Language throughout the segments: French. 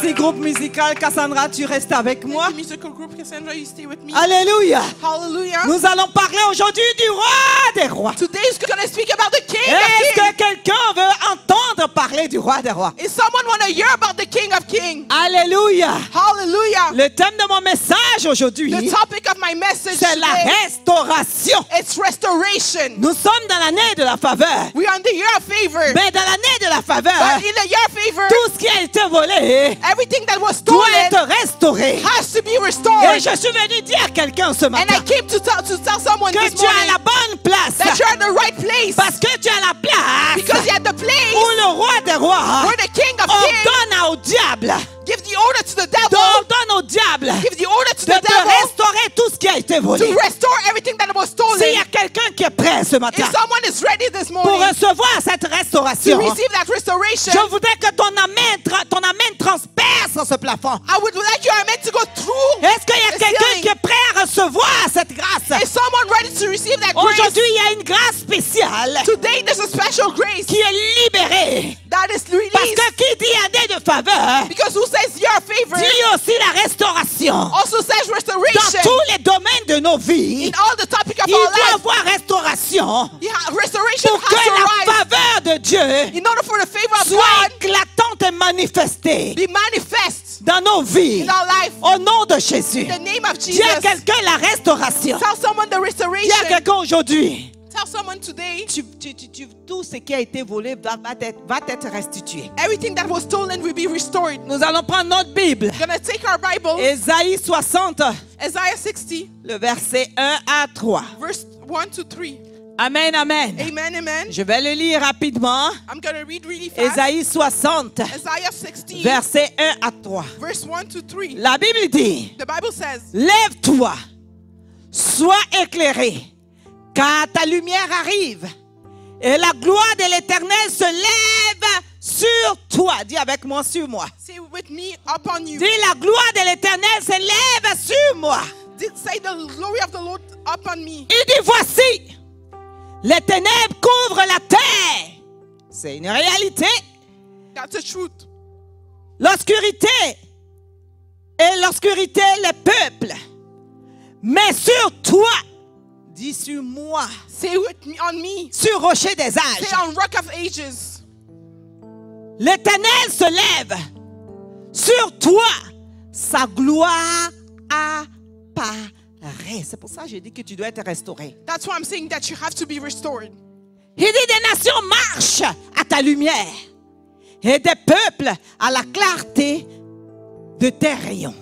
Merci groupe musical. Cassandra, tu restes avec moi. Thank you, musical group Cassandra, you stay with me. Alléluia. Hallelujah. Nous allons parler aujourd'hui du roi des rois. Today is going to speak about the King of Est-ce Kings. que quelqu'un veut entendre parler du roi des rois? Is someone want to hear about the King of Kings? Alléluia. Hallelujah. Le thème de mon message aujourd'hui, The topic of my message c'est la today, restauration. it's restoration. Nous sommes dans l'année de la faveur. We are in the year of favor. Mais dans l'année de la faveur, But in the year of favor, tout ce qui a été volé everything that was doit stolen être restauré. has to be Et restored. je suis venu dire à quelqu'un ce And matin I came to tell someone que this tu es à morning la bonne place. that you're at the right place. Parce que tu es à la place Because you're at the où place le roi des rois where the King of Kings ordonne au diable, give the order to the devil, ordonne au diable give the order to de the devil restaurer tout ce qui a été volé. to restore everything that was stolen. S'il y a quelqu'un qui est prêt ce matin If someone is ready this pour morning recevoir cette to restauration, receive that restoration, je voudrais que ton amène transperce ce plafond. I would like you are meant to go through. Est-ce qu'il y a the quelqu'un ceiling. qui est prêt à recevoir cette grâce? Is someone ready to receive that grace? Aujourd'hui, il y a une grâce spéciale Today there's a special grace qui est libérée. that is Parce released. que qui dit année de faveur, Because who says your favor dit aussi la restauration. also says Dans restoration. tous les domaines de nos vies, In all the topic of il our doit y life, avoir restauration restoration pour que has to la rise. faveur de Dieu In order for the favor of soit God éclatante et manifestée be manifest dans nos vies. in our life. Au nom de Jésus. In the name of Dis à Jesus. quelqu'un la restauration. Tell someone the Dis à restoration. quelqu'un aujourd'hui. Tell someone today. Tout ce qui a été volé va être restitué. Everything that was stolen will be restored. Nous allons prendre notre Bible. We're going to take our Bible, Ésaïe 60, Isaiah 60, le verset 1 à 3. verse 1 to 3. Amen, amen. Amen, amen. Je vais le lire rapidement. I'm going to read really fast. Ésaïe 60, Isaiah 60, verset 1 à 3. verse 1 to 3. La Bible dit, The Bible says, lève-toi, sois éclairé, car ta lumière arrive, et la gloire de l'Éternel se lève sur toi. Dis avec moi, sur moi. say with me upon you. Dis, la gloire de l'Éternel se lève sur moi. Say the glory of the Lord upon me. Il dit, voici, les ténèbres couvrent la terre. C'est une réalité. That's the truth. L'obscurité les peuples. Mais sur toi, dis sur moi, Say with me on me. sur rocher des Say âges, on rock of ages. l'Éternel se lève. Sur toi, sa gloire apparaît. C'est pour ça que j'ai dit que tu dois être restauré. That's why I'm saying that you have to be restored. Il dit, des nations marchent à ta lumière et des peuples à la clarté de tes rayons.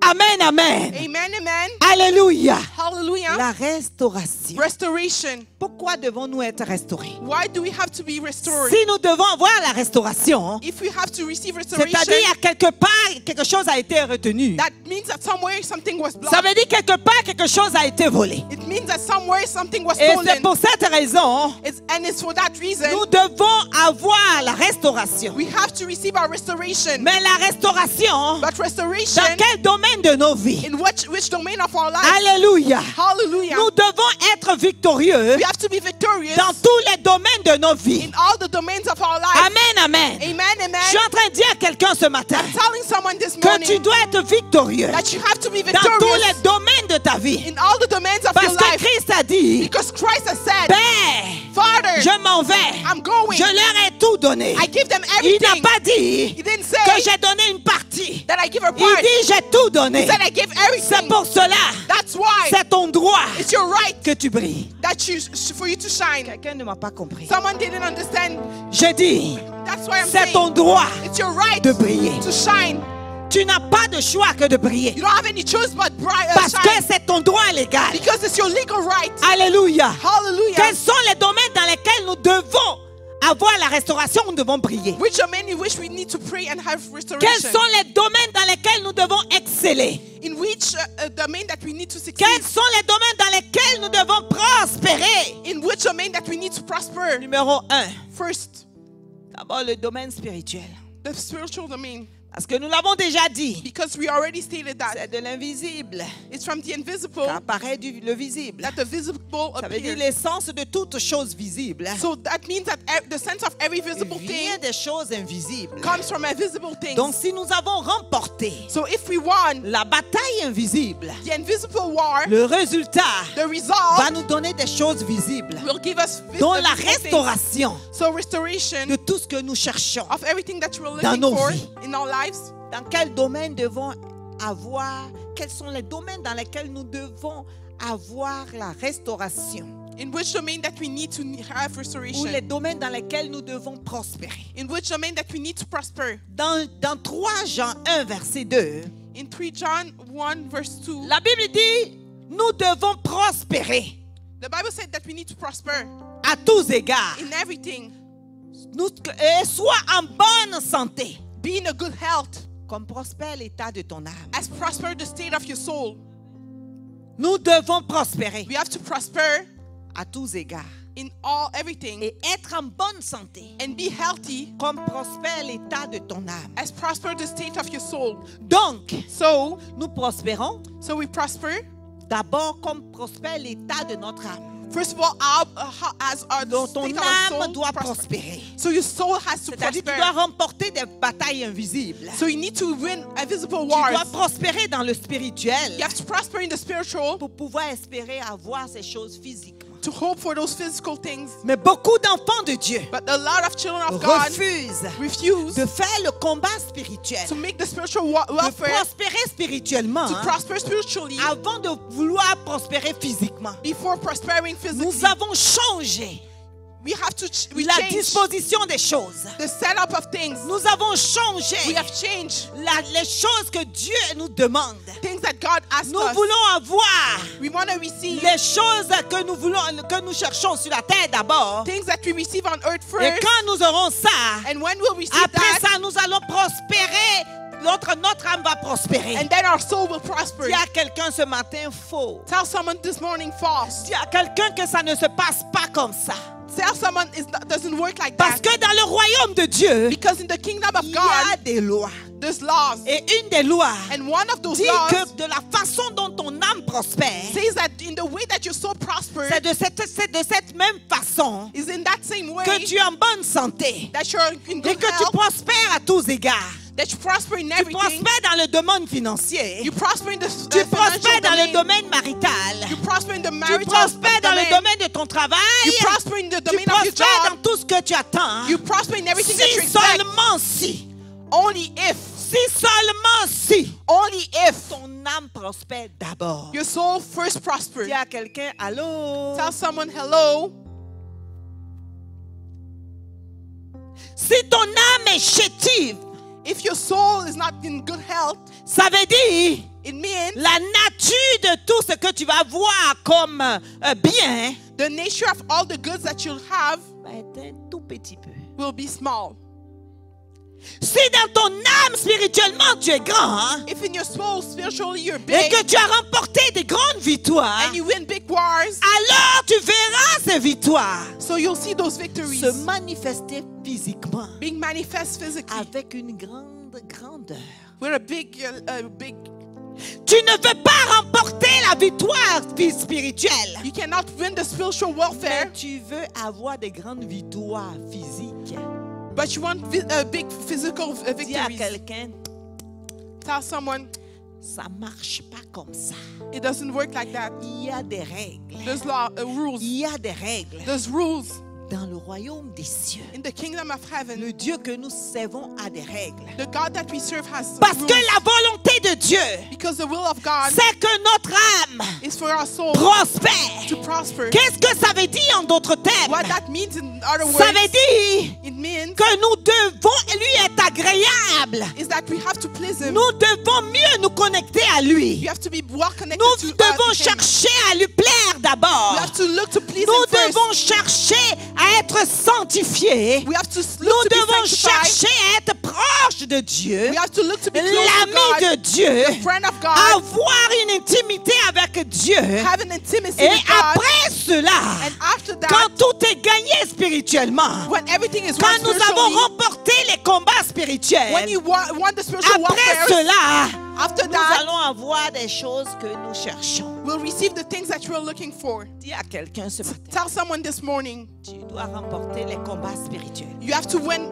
Amen, amen. Amen, amen. Alléluia. Hallelujah. La restauration. Restoration. Pourquoi devons-nous être restaurés? Why do we have to be restored? Si nous devons avoir la restauration, If we have to receive restoration, c'est-à-dire quelque part, quelque chose a été retenu. that means that somewhere something was Ça blocked. veut dire quelque part, quelque chose a été volé. It means that somewhere something was Et c'est stolen. pour cette raison, And it's for that reason nous devons avoir la restauration. we have to receive our restoration. Mais la restauration, But restoration, dans quel domaine de nos vies? in which domain of our life? Alléluia. Hallelujah. Nous devons être victorieux We have to be victorious dans tous les domaines de nos vies. in all the domains of our life. Amen, amen. Amen, Je amen. suis en train de dire à quelqu'un ce matin I'm telling someone this que tu morning dois être victorieux that you have to be dans tous victorious les domaines de ta vie. in all the domains of Parce your que life. Christ a dit, Because Christ has said, Père, Father, je m'en vais. I'm going. Je leur ai tout donné. I give them Il n'a everything. pas dit He didn't que say j'ai donné une partie. that I give a Il part. dit j'ai tout He donné. said I give C'est everything. pour cela, That's why c'est ton droit it's your right que tu brilles. that for you to shine. Quelqu'un ne m'a pas compris. Someone didn't understand. Je dis, That's why I'm c'est saying ton droit it's your right de briller. to shine. Tu n'as pas de choix que de briller. You don't have any choice but Parce que shine. c'est ton droit légal. Because it's your legal right. Alléluia. Hallelujah. Quels sont les domaines dans lesquels nous devons avoir la restauration, nous devons briller? Which domain in which we need to pray and have restoration? Quels sont les domaines dans lesquels nous devons exceller? In which domain that we need to succeed? Quels sont les domaines dans lesquels nous devons prospérer? In which domain that we need to prosper? Numéro 1. First, D'abord le domaine spirituel. the spiritual domain. Parce que nous l'avons déjà dit. Because we already stated that. C'est de l'invisible It's from the invisible qu'apparaît le visible. that the visible Ça veut dire appears. l'essence de toute chose visible So that means that the sense of every visible vient thing des choses invisibles. comes from invisible things. Donc si nous avons remporté So if we won la bataille invisible, the invisible war, le résultat the va result nous donner des choses visibles, will give us dont la visible things. restauration So restoration de tout ce que nous cherchons. of everything that we're Dans looking nos for vies. in our lives. Dans quel domaine devons avoir, quels sont les domaines dans lesquels nous devons avoir la restauration, In which domain that we need to have ou restoration. les domaines dans lesquels nous devons prospérer. In which domain that we need to prosper. Dans 3 Jean 1, verset 2, In 3 John 1 verse 2, la Bible dit, nous devons prospérer the Bible said that we need to prosper à tous égards, in everything. et sois en bonne santé, Be in a good health comme prospère l'état de ton âme. as prosper the state of your soul. Nous devons prospérer We have to prosper à tous égards in everything et être en bonne santé, and be healthy comme prospère l'état de ton âme. as prosper the state of your soul. Donc, So nous prospérons we prosper. d'abord comme prospère l'état de notre âme. First of all, as our Donc, ton state of our soul âme doit prosper. prospérer. So your soul has to C'est-à-dire que tu prosper. dois remporter des batailles invisibles. So you need to win invisible Tu dois wars. prospérer dans le spirituel You have to prosper in the spiritual pour pouvoir espérer avoir ces choses physiquement. to hope for those physical things. Mais beaucoup d'enfants de Dieu But a lot of children of God refusent refuse de faire le combat spirituel, to make the spiritual de welfare, prospérer spirituellement to prosper spiritually avant de vouloir prospérer physiquement. before prospering physically. Nous avons changé We have to we la change disposition des choses. the setup of things. Nous avons changé We have changed les choses que Dieu nous demande. things that God asked Nous us. voulons avoir We want to receive les choses que nous cherchons sur la terre d'abord. things that we receive on earth Et first. quand nous aurons ça, And when we'll receive après that, ça, nous allons prospérer. Notre âme va prospérer. and then our soul will prosper. Dis à quelqu'un ce matin faux. Tell someone this morning false. Dis à quelqu'un que ça ne se passe pas comme ça. Tell someone it doesn't work like Parce that. que dans le royaume de Dieu, Because in the kingdom of il y a God, des lois. there's laws. Et une des lois And one of those dit laws que de la façon dont ton âme prospère, says that in the way that your soul prospers c'est de cette même façon is in that same way que tu es en bonne santé that you're in et good que tu health, prospères à tous égards. that you prosper in Tu everything. prospères dans le domaine financier. You prosper in the Tu financial prospères dans le domain. domaine marital. You prosper in the Tu marital prospères dans le domain. domaine de ton travail. You prosper in the Tu domain of your prospères dans job. tout ce que tu attends. You prosper in everything that you Si expect. seulement si, Only if, only if ton âme prospère d'abord. your soul first prospers. Dis à quelqu'un, allô? Tell someone hello. Si ton âme est chétive, If your soul is not in good health, ça veut dire it means la nature de tout ce que tu vas voir comme bien the nature of all the goods that you'll have va être un tout petit peu. will be small. Si dans ton âme spirituellement tu es grand If in your soul spiritually you're et big que tu as remporté des grandes victoires, and you win big wars, alors tu verras ces victoires so you'll see those victories se manifester physiquement being manifest physically avec une grande grandeur. with a big. Tu ne veux pas remporter la victoire spirituelle, You cannot win the spiritual mais warfare, tu veux avoir des grandes victoires physiques. but you want big physical Dis à victories. quelqu'un, Tell someone ça marche pas comme ça. it doesn't work like that. Il y a des règles. There's rules. Il y a des règles There's rules dans le royaume des cieux. in the kingdom of heaven. Le Dieu que nous servons a des règles. The God that we serve has Parce rules. que la volonté de Dieu, Because the will of God c'est que notre âme is for our soul prospère. to prosper. Qu'est-ce que ça veut dire en d'autres termes? What that means in other Ça words, veut dire it means que nous devons lui être agréable. is that we have to please Him. Nous devons mieux nous connecter à lui. You have to be well connected Nous to devons Him. chercher à lui plaire d'abord. We have to look to please Nous Him first. devons chercher à être sanctifiés. We have to Nous look to be devons sanctified. chercher à être proches de Dieu, We have to look to be close to l'ami de God, Dieu, the friend of God, avoir une intimité avec Dieu. have an intimacy Et with God. après cela, And after that, quand tout est gagné spirituellement, when everything is quand won nous avons spiritually, remporté les combats spirituels, when you won the spiritual après warfare, cela, after nous that, allons avoir des choses que nous cherchons. we'll receive the things that you are looking for. Dis à quelqu'un ce matin, Tell someone this morning, tu dois remporter les combats spirituels. you have to win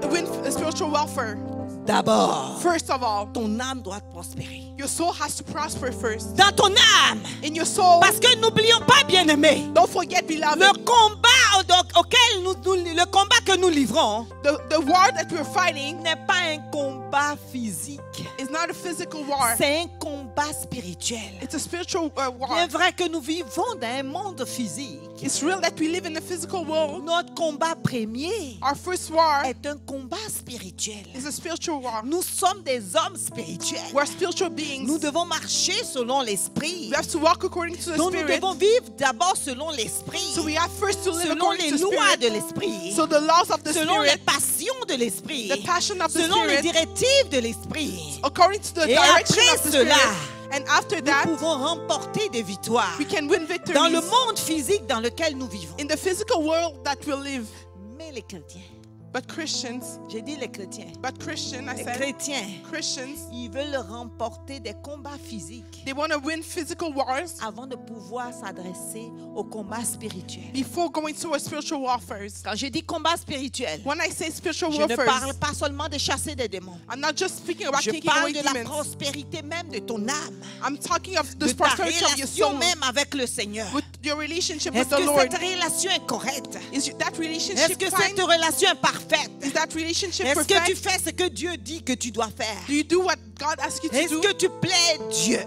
spiritual welfare. D'abord, First of all, ton âme doit prospérer. your soul has to prosper first. Dans ton âme, In your soul, parce que n'oublions pas, bien-aimés, don't forget, beloved, le combat le combat que nous livrons the war that we're fighting n'est pas un combat physique, is not a physical war. c'est un combat spirituel. It's a spiritual Il war. est vrai que nous vivons dans un monde physique. It's real that we live in a physical world. Notre combat premier Our first war est un combat spirituel. is a spiritual war. Nous sommes des hommes spirituels. We're spiritual beings. Nous devons marcher selon l'esprit. We have to walk according to the Donc nous Spirit. devons vivre d'abord selon l'esprit, So we have first to live selon according les to the lois Spirit. de l'esprit, So the laws of the selon les Spirit, passions de l'esprit, the passion of the selon les Spirit, directives de l'esprit. according to the Et direction après of the cela, Spirit. And after Nous that, pouvons remporter des victoires we can win dans le victories monde physique dans lequel nous vivons. in the physical world that we live. Mais les chrétiens, But Christians, j'ai dit les chrétiens, I les said, chrétiens, Christians, ils veulent remporter des combats physiques they want to win physical wars avant de pouvoir s'adresser aux combats spirituels. before going to a spiritual warfare. Quand je dis combat spirituel, When I say spiritual je ne warfare, parle pas seulement de chasser des démons. I'm not just speaking about Je kicking away parle de la demons. prospérité même de ton âme, I'm talking of de the ta prosperity of your relation soul, même avec le Seigneur. with your relationship Est-ce with the que Lord. cette relation est correcte? Is that Est-ce relationship que fine? cette relation est parfaite? Is that relationship Est-ce que tu perfect? fais ce que Dieu dit que tu dois faire? Do you do what God asks you to Est-ce do? que tu plais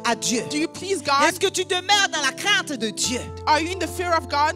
à Dieu? Do you please God? Est-ce que tu demeures dans la crainte de Dieu? Are you in the fear of God?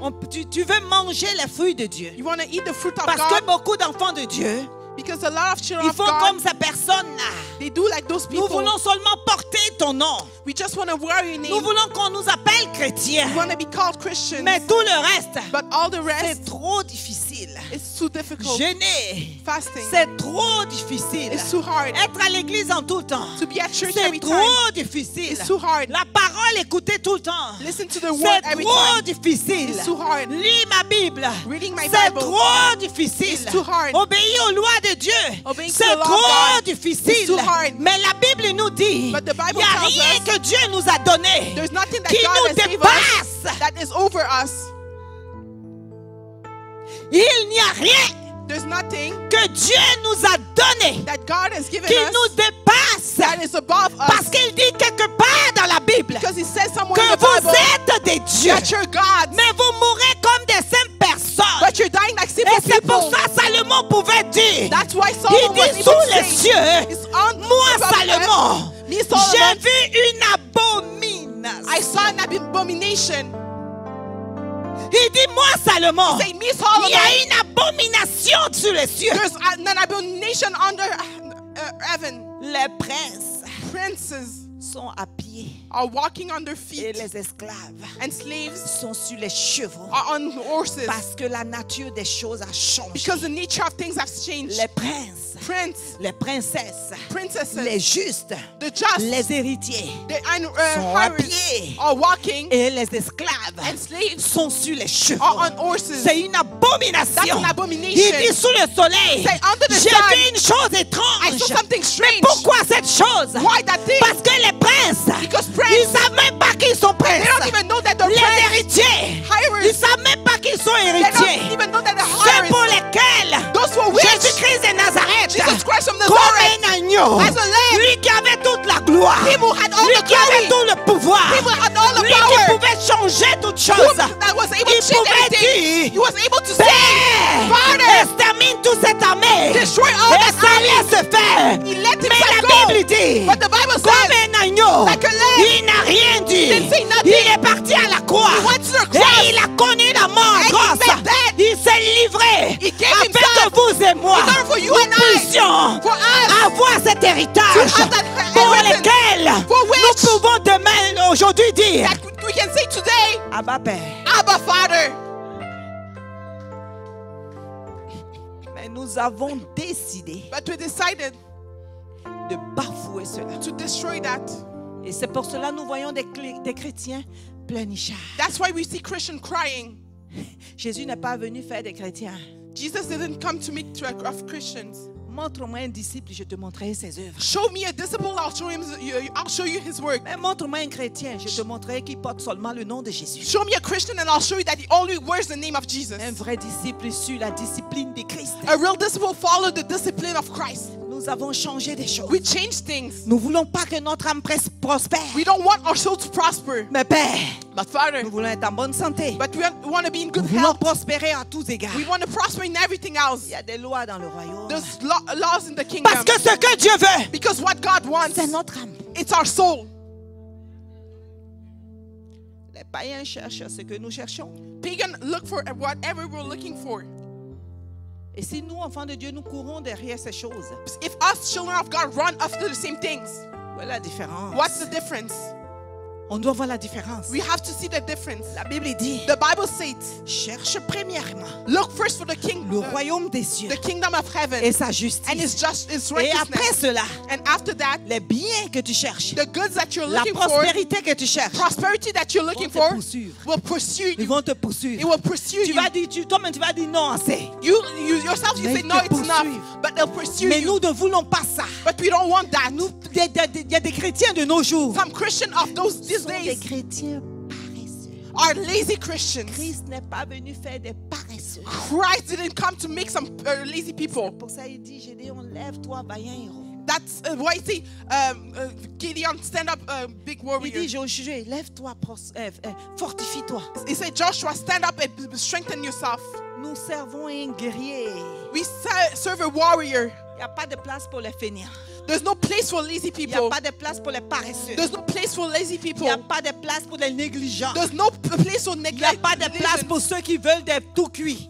Tu veux manger les fruits de Dieu? You want to eat the fruit of Parce que God? beaucoup d'enfants de Dieu, Because a lot of children ils of font comme God, ces personnes-là. they do like those Nous people. voulons seulement porter ton nom. We just want to wear your Nous name. voulons qu'on nous appelle chrétiens. We want to be called Christians. Mais tout le reste, But all the c'est rest, trop difficile. it's too difficult. Jeûner, Fasting, c'est trop difficile. it's too hard. Être à l'église en tout temps, To be at church c'est every time, trop difficile. it's too hard. La parole, écouter tout le temps, Listen to the word c'est every trop time. difficile. It's too hard. Lis ma Bible, Reading my c'est Bible, trop difficile. it's too hard. Obéir aux lois de Dieu, Obeying to c'est the law of trop God, difficile. it's too hard. Mais la Bible nous dit, But the il Bible n'y a tells rien us que Dieu nous a donné there's nothing that qui God nous has given us dépasse. that is over us. Il n'y a rien There's nothing que Dieu nous a donné that God has given qui us nous dépasse. that is above Parce us. qu'il dit quelque part dans la Bible Because He says somewhere in que the vous Bible êtes des dieux, that you're God, mais vous mourrez comme des simples personnes. but you're dying like simple Et c'est pour people. ça Salomon pouvait dire, That's why il Solomon was dit able sous to les say, cieux, it's on moi above Salomon, me, j'ai Solomon, vu une abomination. I saw an abomination. Il dit moi Salomon, Say, me il y Solomon, a une abomination sur les cieux. there's an abomination under heaven. Les princes Princes sont à pied are walking on their et feet, les esclaves and slaves sont sur les chevaux. are on horses. Parce que la nature des choses a changé. Because the nature of things has changed. Les princes, Prince, les princesses, princesses, les justes, the just, les héritiers the sont à hirers pied are walking, et les esclaves and slaves sont sur les chevaux. are on horses. C'est une That's abomination. an abomination. Il dit sous le soleil, Say, under the j'ai sun, vu une chose I étrange. saw something strange. Pourquoi cette chose? Why that thing? Parce que les princes, Because ils prince, savent même pas qu'ils sont they don't princes. even know that they're Les prince. héritiers, ils Hirers, savent même pas qu'ils sont they héritiers. don't even know that they're Ceux pour hirers. lesquels Those who are rich, Jésus-Christ de Nazareth, Jesus Christ from comme Nazareth, un agneau, as a lamb, lui qui avait toute la gloire, him who had all lui the qui avait glory, tout le pouvoir, him who had all the lui qui power, pouvait changer toutes who choses, that was able il to change pouvait everything. He dire, was able to say, Père, Father, extermine toute cette armée, destroy all et that ça army. laisse faire. He let Mais himself la go. Bible dit, But the Bible comme says, un agneau, like a lamb, il n'a rien dit. didn't say nothing. Il est parti à la croix. He went to the cross. Et il a connu la mort And he grosse. met death. Il s'est livré He gave afin himself que vous et moi, in order for you nous and I, puissions for us, avoir cet héritage to have that pour inheritance, lequel for which nous pouvons demain, aujourd'hui dire, that we can say today, Abba Père. Abba Father. Mais nous avons décidé But we decided de bafouer cela. to destroy that. Et c'est pour cela que nous voyons des chrétiens pleurnichards. That's why we see Christians crying. Jésus n'est pas venu faire des chrétiens. Jesus didn't come to make of Christians. Montre-moi un disciple, je te montrerai ses œuvres. Show me a disciple, I'll show you his work. Mais montre-moi un chrétien, je te montrerai qu'il porte seulement le nom de Jésus. Show me a Christian and I'll show you that he only wears the name of Jesus. Un vrai disciple suit la discipline de Christ. A real disciple follows the discipline of Christ. Nous avons changé des choses. We change things. Nous ne voulons pas que notre âme prospère. We don't want our soul to prosper. Mais Père, But Father, nous voulons être en bonne santé. but we want to be in good Nous voulons health. prospérer à tous égards. We want to prosper in everything else. Il y a des lois dans le royaume. There's laws in the kingdom. Parce que ce que Dieu veut, Because what God wants, c'est notre âme. it's our soul. Les païens cherchent ce que nous cherchons. Pagan look for whatever we're looking for. Et si nous, enfants de Dieu, nous courons derrière ces choses, If us children of God run after the same things, voilà la différence. what's the difference? On doit voir la différence. We have to see the difference. La Bible dit, The Bible says, cherche premièrement look first for the le royaume des cieux the kingdom of heaven et sa and justice. its Et après righteousness. cela, And after that, les biens que tu cherches, the goods that you're la looking for, prospérité que tu cherches, prosperity that you're looking vont te for, poursuivre. will pursue Ils you. vont te It poursuivre. will pursue Tu you. vas dire, toi-même, tu vas dire non, assez. You yourself, you Mais say ils no, te it's enough, poursuivent. but they'll pursue Mais you. nous ne voulons pas ça. But we don't want that. Il y a des chrétiens de nos jours. Some Christians of these Sont des days chrétiens paresseux. are lazy Christians. Christ n'est pas venu faire des paresseux. Christ didn't come to make some lazy people. Pour ça, il dit, Gédéon, lève-toi, vaillant héros. That's why you see Gideon, stand up, big Il warrior. dit, Josué, lève-toi, fortifie-toi. He said, Joshua, stand up and strengthen yourself. Nous servons un guerrier. We serve a warrior. Il n'y a pas de place pour les fainéants. There's no place for lazy Il n'y a people. pas de place pour les paresseux. There's no place for lazy Il people. n'y a pas de place pour les négligents. There's no place for Il n'y a neglect. pas de place pour ceux qui veulent des tout cuits.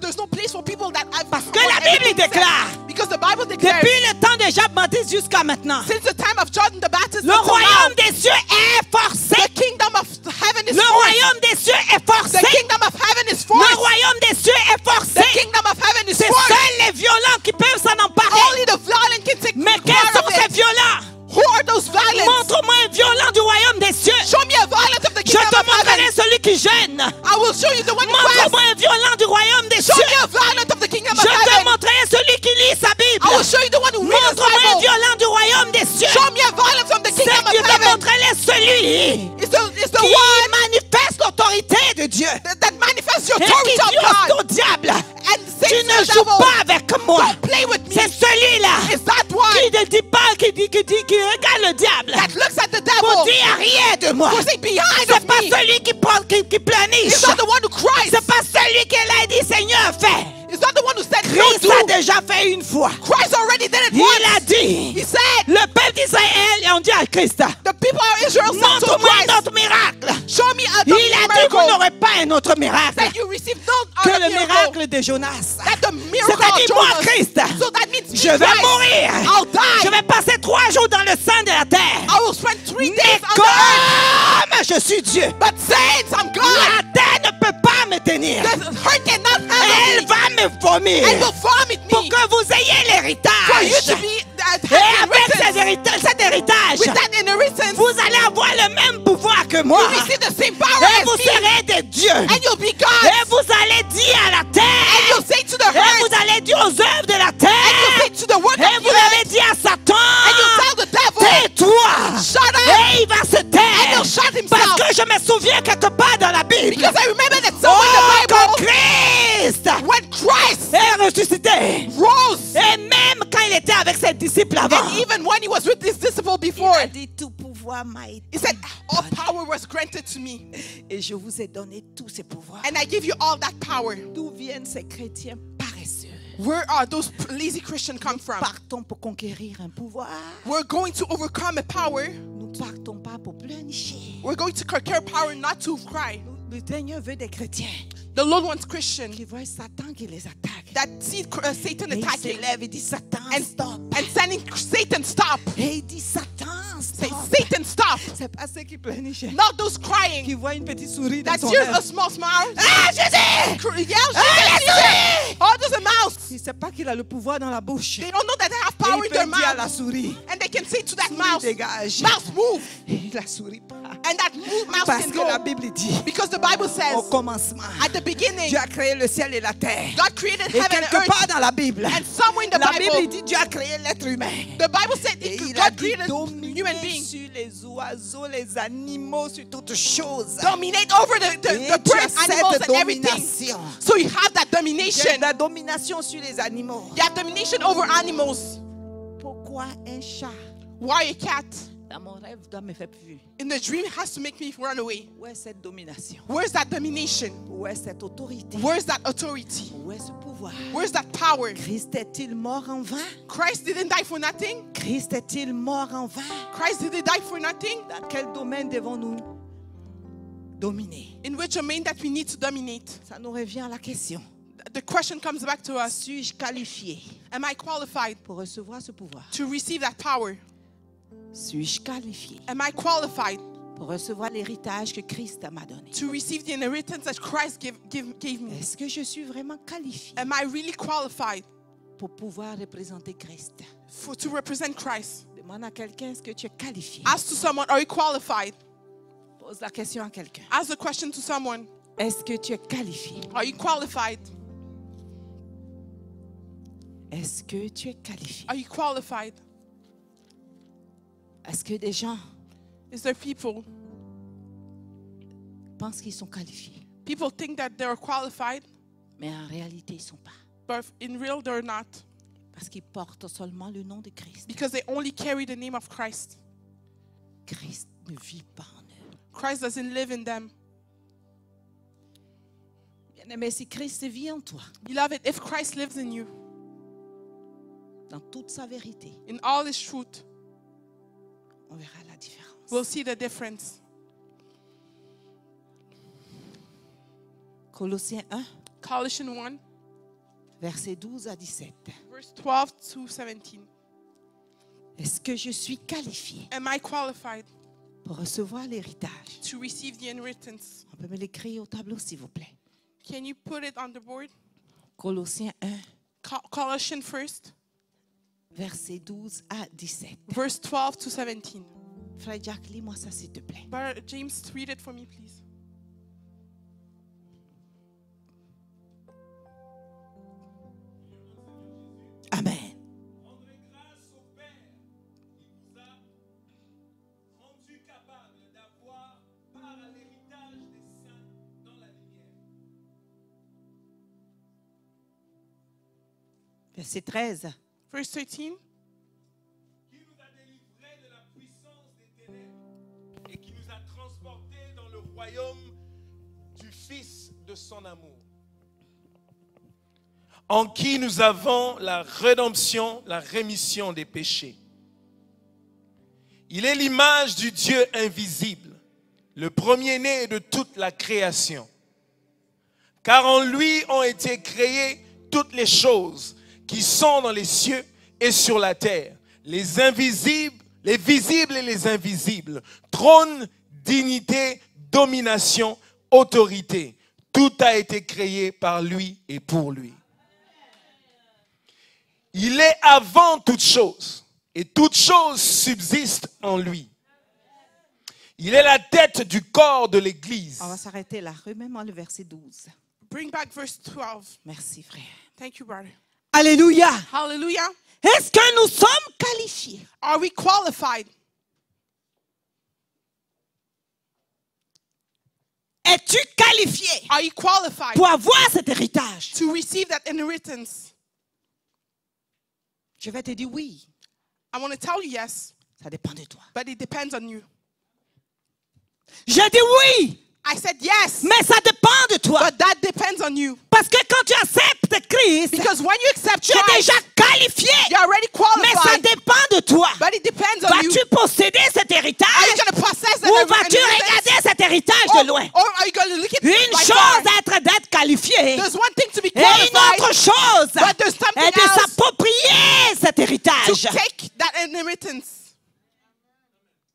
There's no place for people that have. Parce que la Bible déclare, Because the Bible declares, depuis le temps de Jean-Baptiste jusqu'à maintenant, since the time of John the Baptist, le until royaume now, des cieux est forcé. the kingdom of heaven is Le forced. royaume des cieux est forcé. The kingdom of heaven is Le forced. royaume des cieux est forcé. The kingdom of heaven is C'est forced. seuls les violents qui peuvent s'en emparer. Only the violent can take Mais quels part sont of ces it. violents? Who are those violent? Montre-moi un violent du royaume des cieux. Show me a violent of the Je kingdom te of montrerai heaven. celui qui gêne. I will show you the one who Montre-moi cries. un violent du royaume des Show cieux. me a violent of the kingdom of Je te heaven. montrerai celui qui lit sa Bible. I will show you the one who reads the Montre-moi un Bible. violent du royaume des cieux. Show me a violence from the C'est kingdom of que je te heaven. montrerai celui It's the qui one manifeste l'autorité de Dieu. that manifests your Et qui authority of dit God. au diable, And tu says ne to the joues devil, pas avec moi. don't play with me. C'est celui-là It's that one qui ne dit pas, qui regarde le diable. that looks at the Pour devil. dire rien de moi. Who say behind C'est of pas me. celui qui planiche. It's not the one who cries. C'est pas celui qui l'a dit, Seigneur, fais. It's not the one who said no Christ to. l'a déjà fait une fois. Christ already did it Il a once. dit, He said, le peuple d'Israël, et on dit à Christ, the people of Israel said to montre-moi Christ, notre miracle. show me a Il a dit, miracle. vous n'aurez pas un autre miracle That you received no que other le miracle. miracle de Jonas. That the miracle of C'est-à-dire, moi, Jonas. Christ, So that means je vais Christ, mourir. I'll die. Je vais passer 3 jours dans le sein de la terre. I will spend 3 Mais days on the earth. comme je suis Dieu, But saints, I'm God. la terre ne peut pas me tenir. The earth cannot Elle handle me. va me vomir And will vomit pour me. que vous ayez For you l'héritage. to be Et avec cet héritage, with that inheritance, vous allez avoir le même pouvoir que moi. you receive the same power Et as vous me. serez des dieux. And you'll be God. Et vous allez dire à la And terre. you'll say to the Et earth. vous allez dire aux œuvres de la And you'll say terre. to the work Et of vous the earth. allez dire à Satan. And you'll tell the devil, Tais-toi. shut up. Et il va se And taire. he'll shut himself. Parce que je me souviens quelque part dans la Bible. Because I remember that somewhere in the Oh, que Bible, Christ when Christ est ressuscité. rose, Et même quand il était avec ses disciples avant. and even when he was with his disciple before, Il a dit tout pouvoir m'a été he said, all donné. power was granted to me. Et je vous ai donné tous ces pouvoirs. And I give you all that power. D'où viennent ces chrétiens paresseux? Where are those lazy Christians come from? Partons pour conquérir un pouvoir. We're going to overcome a power. Nous partons pas pour pleurnicher. We're going to conquer power, not to cry. Le Seigneur veut des chrétiens The Lord wants Christians qui voient Satan qui les attaque. that see Satan Et il attacking s'élève et dit Satan, and stop. sending Satan stop. Et il dit Satan, Say, stop. Satan stop. C'est pas ceux qui pleurnichaient. Not those crying. Qui voient une petite souris dans That son hears a œuvre. small smile. Ah, Jésus! Yeah, Ah, la souris! oh, there's a mouse. Il ne sait pas qu'il a le pouvoir dans la bouche. They don't know that they have power in il their peut dire à la mouth. souris, And they can say to that souris mouse, dégage. mouse move. Et la souris pas. And that mouse Parce can que la go. Bible dit, Because the Bible au says, commencement, at the beginning, Dieu a créé le ciel et la terre. God created Et heaven and quelque part earth. dans la Bible, And somewhere in the la Bible Bible, dit Dieu a créé l'être humain. the Bible said Et il a God dit created dominer human beings. sur les oiseaux, les animaux, sur toutes choses. Dominate over the Et the tu as birds, animals, cette and everything. domination. So you have that Tu as domination. la domination sur les animaux. You have domination over animals. Pourquoi un chat Why a cat? dans mon rêve doit me faire fuir? In the dream has to make me run away. Où est cette domination? Where's that domination? Où est cette autorité? Where's that authority? Où est ce pouvoir? Where's that power? Christ est-il mort en vain? Christ didn't die for nothing. Christ est-il mort en vain? Christ didn't die for nothing. Dans quel domaine devons-nous dominer? In which domain that we need to dominate? Ça nous revient à la question. The question comes back to us. Suis-je qualifié Am I qualified pour recevoir ce pouvoir? to receive that power? Suis-je qualifié Am I qualified pour recevoir l'héritage que Christ m'a donné? to receive the inheritance that Christ gave me? Est-ce que je suis vraiment qualifié Am I really qualified pour pouvoir représenter Christ? to represent Christ? Demande à quelqu'un, est-ce que tu es qualifié? Ask to someone, are you qualified? Pose la question à quelqu'un. Ask the question to someone, Est-ce que tu es qualifié? are you qualified? Est-ce que tu es qualifié? Are you qualified? Est-ce que des gens Is there people pensent qu'ils sont qualifiés, people think that they're qualified, mais en réalité, ils ne sont pas? but in real they're not, Parce qu'ils portent seulement le nom de Christ. because they only carry the name of Christ. Christ ne vit pas en eux. Christ doesn't live in them. Bien-aimé, si Christ vit en toi, Beloved, if Christ lives in you, dans toute sa vérité, in all his truth, on verra la différence. we'll see the difference. Colossiens 1, Colossians 1, versets 12 à 17. verse 12 to 17. Est-ce que je suis qualifié Am I qualified pour recevoir l'héritage? to receive the inheritance? On peut me l'écrire au tableau, s'il vous plaît. Can you put it on the board? Colossiens 1, Colossians first, versets 12 à 17. verse 12 to 17. Frère Jack, lis-moi ça, s'il te plaît. Brother James, read it for me, please. Amen. Rendrez grâce au Père qui vous a rendu capable d'avoir part à l'héritage des saints dans la lumière. Verset 13. Verse 13. Qui nous a délivrés de la puissance des ténèbres et qui nous a transportés dans le royaume du Fils de son amour. En qui nous avons la rédemption, la rémission des péchés. Il est l'image du Dieu invisible, le premier-né de toute la création. Car en lui ont été créées toutes les choses qui sont dans les cieux et sur la terre, les invisibles, les visibles et les invisibles, trône, dignité, domination, autorité. Tout a été créé par lui et pour lui. Il est avant toute chose et toute chose subsiste en lui. Il est la tête du corps de l'Église. On va s'arrêter là. Remets-moi le verset 12. Bring back verse 12. Merci, frère. Thank you, brother. Alléluia. Hallelujah. Est-ce que nous sommes qualifiés? Are we qualified? Es-tu qualifié Are you qualified pour avoir cet héritage? to receive that inheritance? Je vais te dire oui. I want to tell you yes, Ça dépend de toi. but it depends on you. Je dis oui, I said yes, mais ça dépend de toi. but that depends on you. Parce que quand tu acceptes Christ, Because when you accept tu es Christ, déjà qualifié. you're already Mais ça qualified, dépend de toi. but it depends on you. Vas-tu posséder cet Are you héritage going to possess that ou vas-tu inheritance? regarder cet héritage de loin? Or are you going to look at Une it by chose far? d'être qualifié There's one thing to be et une qualified, autre chose but there's something est de else s'approprier cet to héritage. take that inheritance.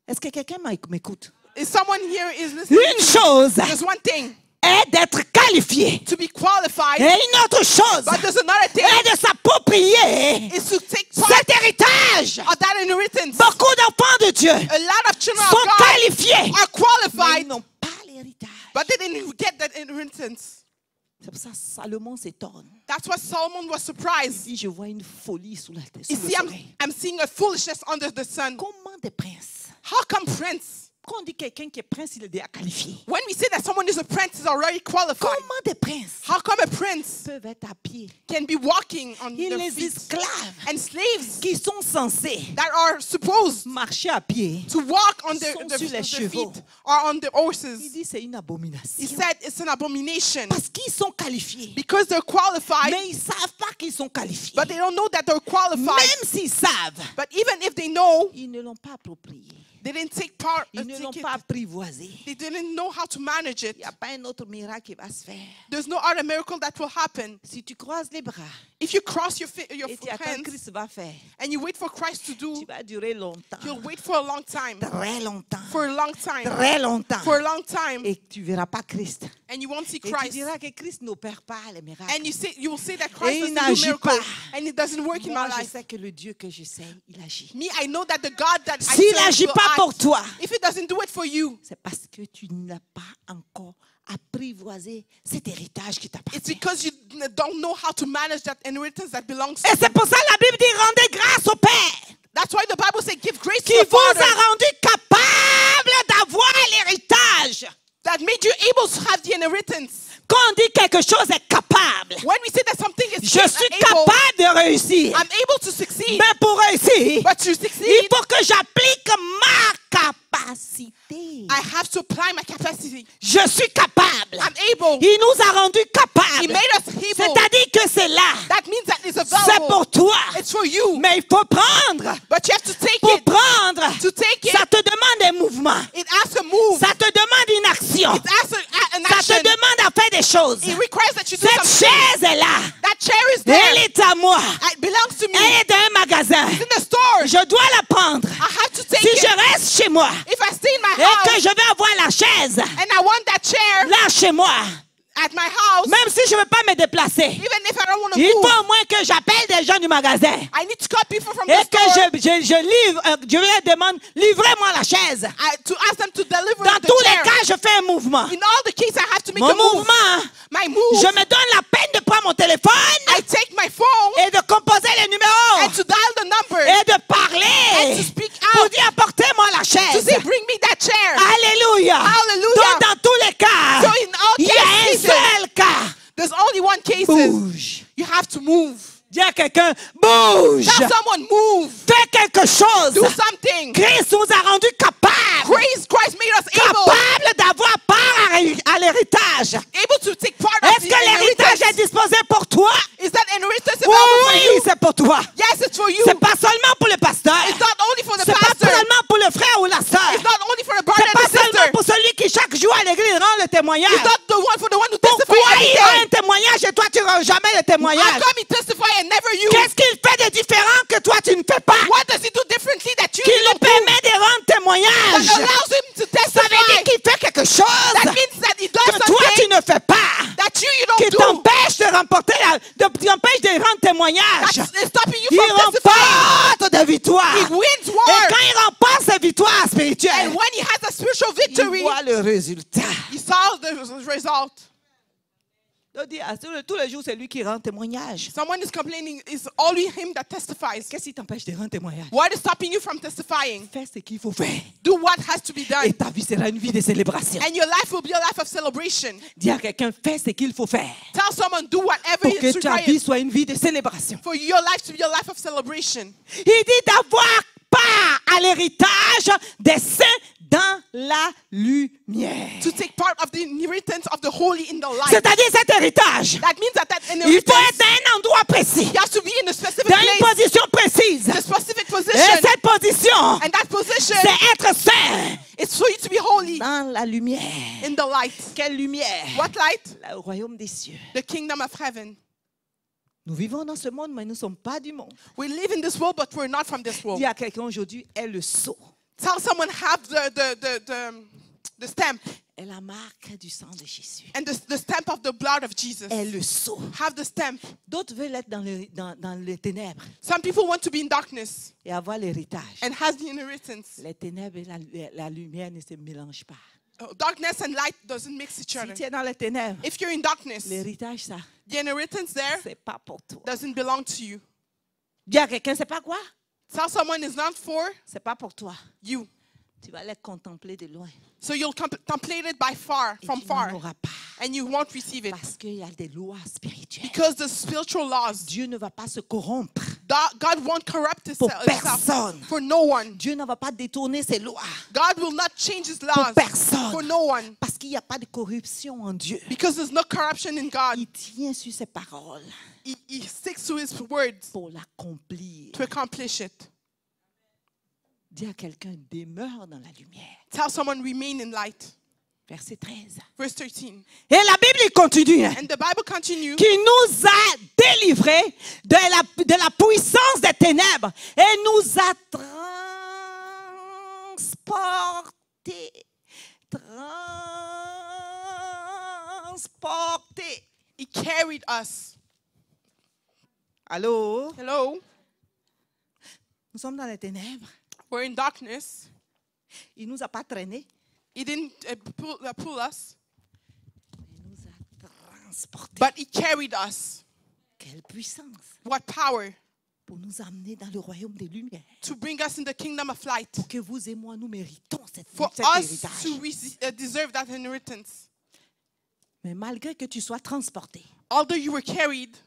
Est-ce que quelqu'un m'écoute? Is someone here is listening? Une chose There's one thing. est d'être qualifié. to be qualified. Et une autre chose But there's another thing est de s'approprier is to take part cet héritage. of that inheritance. Beaucoup d'enfants de Dieu A lot of children sont of God qualifiés, are mais qualified, ils n'ont pas l'héritage. but they didn't get that inheritance. C'est pour ça que Salomon s'étonne. That's why Solomon was Il surprised. dit, je vois une folie sous la tête. You see, I'm seeing a foolishness under the sun. Comment des princes? How come prince? Quand on dit quelqu'un qui est prince, il est déjà qualifié. When we say that someone is a prince, is already qualified. Comment des princes How come a prince peuvent être à pied? can be walking on Et their les feet? esclaves And slaves qui sont censés that are supposed marcher à pied, to walk on their, sont their, sur les their chevaux. feet or on their il horses. dit c'est une He abomination. said it's an abomination Parce qu'ils sont qualifiés. because they're qualified, Mais ils ne savent pas qu'ils sont qualifiés. but they don't know that they're qualified. Même s'ils savent, But even if they know, ils ne l'ont pas approprié. they didn't take part. Ils ne l'ont pas apprivoisé. They didn't know how to manage it. Il n'y a pas un autre miracle qui va se faire. There's no other miracle that will happen. Si tu croises les bras If you cross your et tu attends que hands Christ va faire, and you wait for Christ to tu do, vas durer longtemps. you'll wait for a long time. Très longtemps. For a long time. Très longtemps. For a long time. Et tu ne verras pas Christ. And you won't see Et tu Christ. diras que Christ n'opère pas les miracles. And you will say that Et Christ il doesn't do n'agit miracles. pas. And it doesn't work in Moi, my je life. sais que le Dieu que je sais, il agit. Me, I know that the God that I S'il serve n'agit will pas act. pour toi, If it doesn't do it for you, c'est parce que tu n'as pas encore apprivoisé cet héritage qui it's t'appartient. because you don't know how to manage that inheritance that belongs to Et you. c'est pour ça que la Bible dit rendez grâce au Père That's why the Bible says give grace qui to the vous a Father rendu capable d'avoir l'héritage. that made you able to have the inheritance. Quand on dit quelque chose est capable, When we say that something is je suis able, capable de réussir. I'm able to succeed. Mais pour réussir, But to il succeed, faut que j'applique ma capacité. I have to apply my capacity. Je suis capable. I'm able. Il nous a rendus He capables. made us able. C'est-à-dire que c'est là. That means that it's C'est available. pour toi. It's for you. Mais il faut prendre. But you have to take Pour it. prendre, To take it, ça te demande un mouvement. it asks a move. Ça te demande une action. It asks an Ça action. te demande à faire des choses. It requires that you do Cette something. chaise est là. That chair is there. Elle est à moi. It belongs to me. Elle est dans un magasin. It's in the store. Je dois la prendre. I have to take Si it. je reste chez moi If I stay in my et que house je vais avoir la chaise and I want that chair là chez moi, at my house, même si je ne veux pas me déplacer, even if I don't want to il move, faut au moins que j'appelle des gens du magasin I need to call people from et the que store je livre, je leur demande, livrez-moi la chaise. to ask them to deliver Dans the tous les chair. cas, je fais un mouvement. In all the cases, I have to make Mon a move. mouvement, My move. je me donne la peine de prendre mon téléphone I take my phone et de composer les numéros and to dial the number et de and parler to speak pour out dire apportez-moi la to chaise. say, bring me that chair. Alléluia. Hallelujah. Donc dans tous les cas, So in all il y a un cases, seul cas. there's only one case. Bouge. You have to move. Dis à quelqu'un, bouge. Tell someone, move. Fais quelque chose. Do something. Christ nous a rendus capables. Christ made us able. Capables d'avoir part à l'héritage. Able to take part of Est-ce the que l'héritage est inheritance. disposé pour toi? Is that inheritance Oui, available for you? c'est pour toi. Yes, it's for you. C'est pas seulement pour le pasteur. It's not only for the C'est pas pastor. seulement pour le frère ou la sœur. It's not only for the brother C'est and pas the seulement sister. pour celui qui chaque jour à l'église rend le témoignage. It's not the one for the one who testifies Pourquoi every il a day. un témoignage et toi tu ne rends jamais le How témoignage? come he testify and never you? Qu'est-ce qu'il fait de différent que toi tu ne fais pas? What does he do differently that you Qui lui don't do? permet de rendre That témoignage? allows him to Ça veut dire testify. qu'il fait quelque chose That means that he does que toi tu something ne fais pas. that you Qui don't do. t'empêche de remporter, t'empêche de rendre témoignage. That's stopping you Il from testifying. remporte des victoires. He wins Et war. quand il remporte ses victoires spirituelles, And when he has a spiritual il victory, voit le résultat. he saw the result. Donc, tous les jours, c'est lui qui rend témoignage. Someone is complaining, it's only him that testifies. Qu'est-ce qui t'empêche de rendre témoignage? What is stopping you from testifying? Fais ce qu'il faut faire. Do what has to be Et done. ta vie sera une vie de célébration. And your life will be a life of celebration. Dis à quelqu'un, fais ce qu'il faut faire. Tell someone, do whatever Pour is que ta vie required soit une vie de célébration. for your life to be a life of celebration. Il dit d'avoir part à l'héritage des saints dans la lumière. To take part of the inheritance of the holy in the light. C'est-à-dire cet héritage, That means that il faut inheritance, être dans un endroit précis, you have to be in a specific dans une place, position précise. in a specific Et position. cette position, And that position c'est être saint is for you to be holy dans la lumière. in the light. Quelle lumière? What light? Le royaume des cieux. The kingdom of heaven. Nous vivons dans ce monde, mais nous ne sommes pas du monde. We live in this world, but we're not from this world. Dis à quelqu'un aujourd'hui, est le sceau. Tell someone have the stamp. est la marque du sang de Jésus. And the stamp of the blood of Jesus. Est le sceau. Have the stamp. D'autres veulent être dans les ténèbres Some people want to be in darkness et avoir l'héritage. and has the inheritance. Les ténèbres et la lumière ne se mélangent pas. Darkness and light doesn't mix each Si other. tu es dans les ténèbres, If you're in darkness, l'héritage, ça, the inheritance there c'est pas pour toi. doesn't belong to you. Dis à quelqu'un, c'est pas quoi? Tell someone it's not for C'est pas pour toi. you. Tu vas les contempler de loin. So you'll contemplate it by far, Et from tu far, n'en auras pas. and you won't receive it. Parce qu'il y a des lois spirituelles. Because the spiritual laws, Dieu ne va pas se corrompre. God won't corrupt Pour himself personne. for no one. Dieu ne va pas détourner ses lois. God will not change his Pour laws personne. for no one. Parce qu'il n'y a pas de corruption en Dieu. Because there's no corruption in God. Il tient sur ses paroles He sticks to his words pour l'accomplir. to accomplish it. Dis à quelqu'un, demeure dans la lumière. Tell someone remain in light. Verset 13. Verse 13. Et la Bible continue. And the Bible continues. Qui nous a délivrés de la puissance des ténèbres et nous a transportés. He carried us. Allô? Hello? Nous sommes dans les ténèbres. We're in darkness. Il ne nous a pas traînés. He didn't pull us, Il nous a transportés. but he carried us. Quelle puissance What power pour nous amener dans le royaume des lumières. to bring us in the kingdom of light. Pour que vous et moi, nous méritons cet For us héritage. to deserve that inheritance. Mais malgré que tu sois transporté, Although you were carried,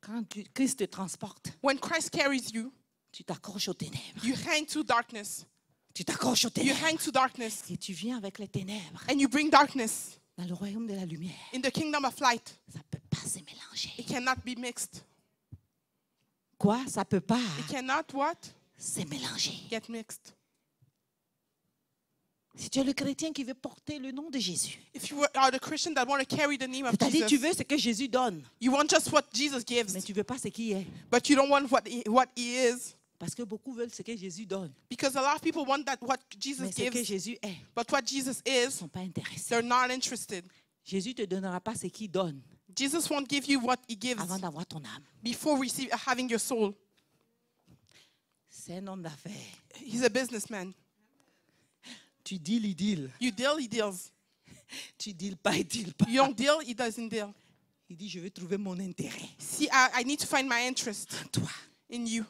quand Christ te transporte, when Christ carries you, tu t'accroches aux ténèbres. you hang to darkness. Tu t'accroches aux You ténèbres. hang to darkness. Et tu viens avec les ténèbres And you bring darkness dans le royaume de la lumière. in the kingdom of light. Ça ne peut pas se mélanger. It cannot be mixed. Quoi? Ça ne peut pas It cannot what? se mélanger. Get mixed. Si tu es le chrétien qui veut porter le nom de Jésus, If you are the Christian that want to carry the name of c'est-à-dire tu Jesus, veux ce que Jésus donne, you want just what Jesus gives, mais tu ne veux pas ce qu'il est. but you don't want what he is. Parce que beaucoup veulent ce que Jésus donne, Because a lot of people want that what Jesus mais ce que gives, Jésus est, but what Jesus ils ne is, sont pas intéressés. they're not interested. Jésus ne te donnera pas ce qu'il donne Jesus won't give you what he gives avant d'avoir ton âme. before having your soul. C'est un homme d'affaires. He's a businessman. Tu deals, il deal. You deal, he deals. Tu deals pas, il deal pas. You don't deal, he doesn't deal. Il dit, je veux trouver mon intérêt See, I need to find my interest en toi. in you.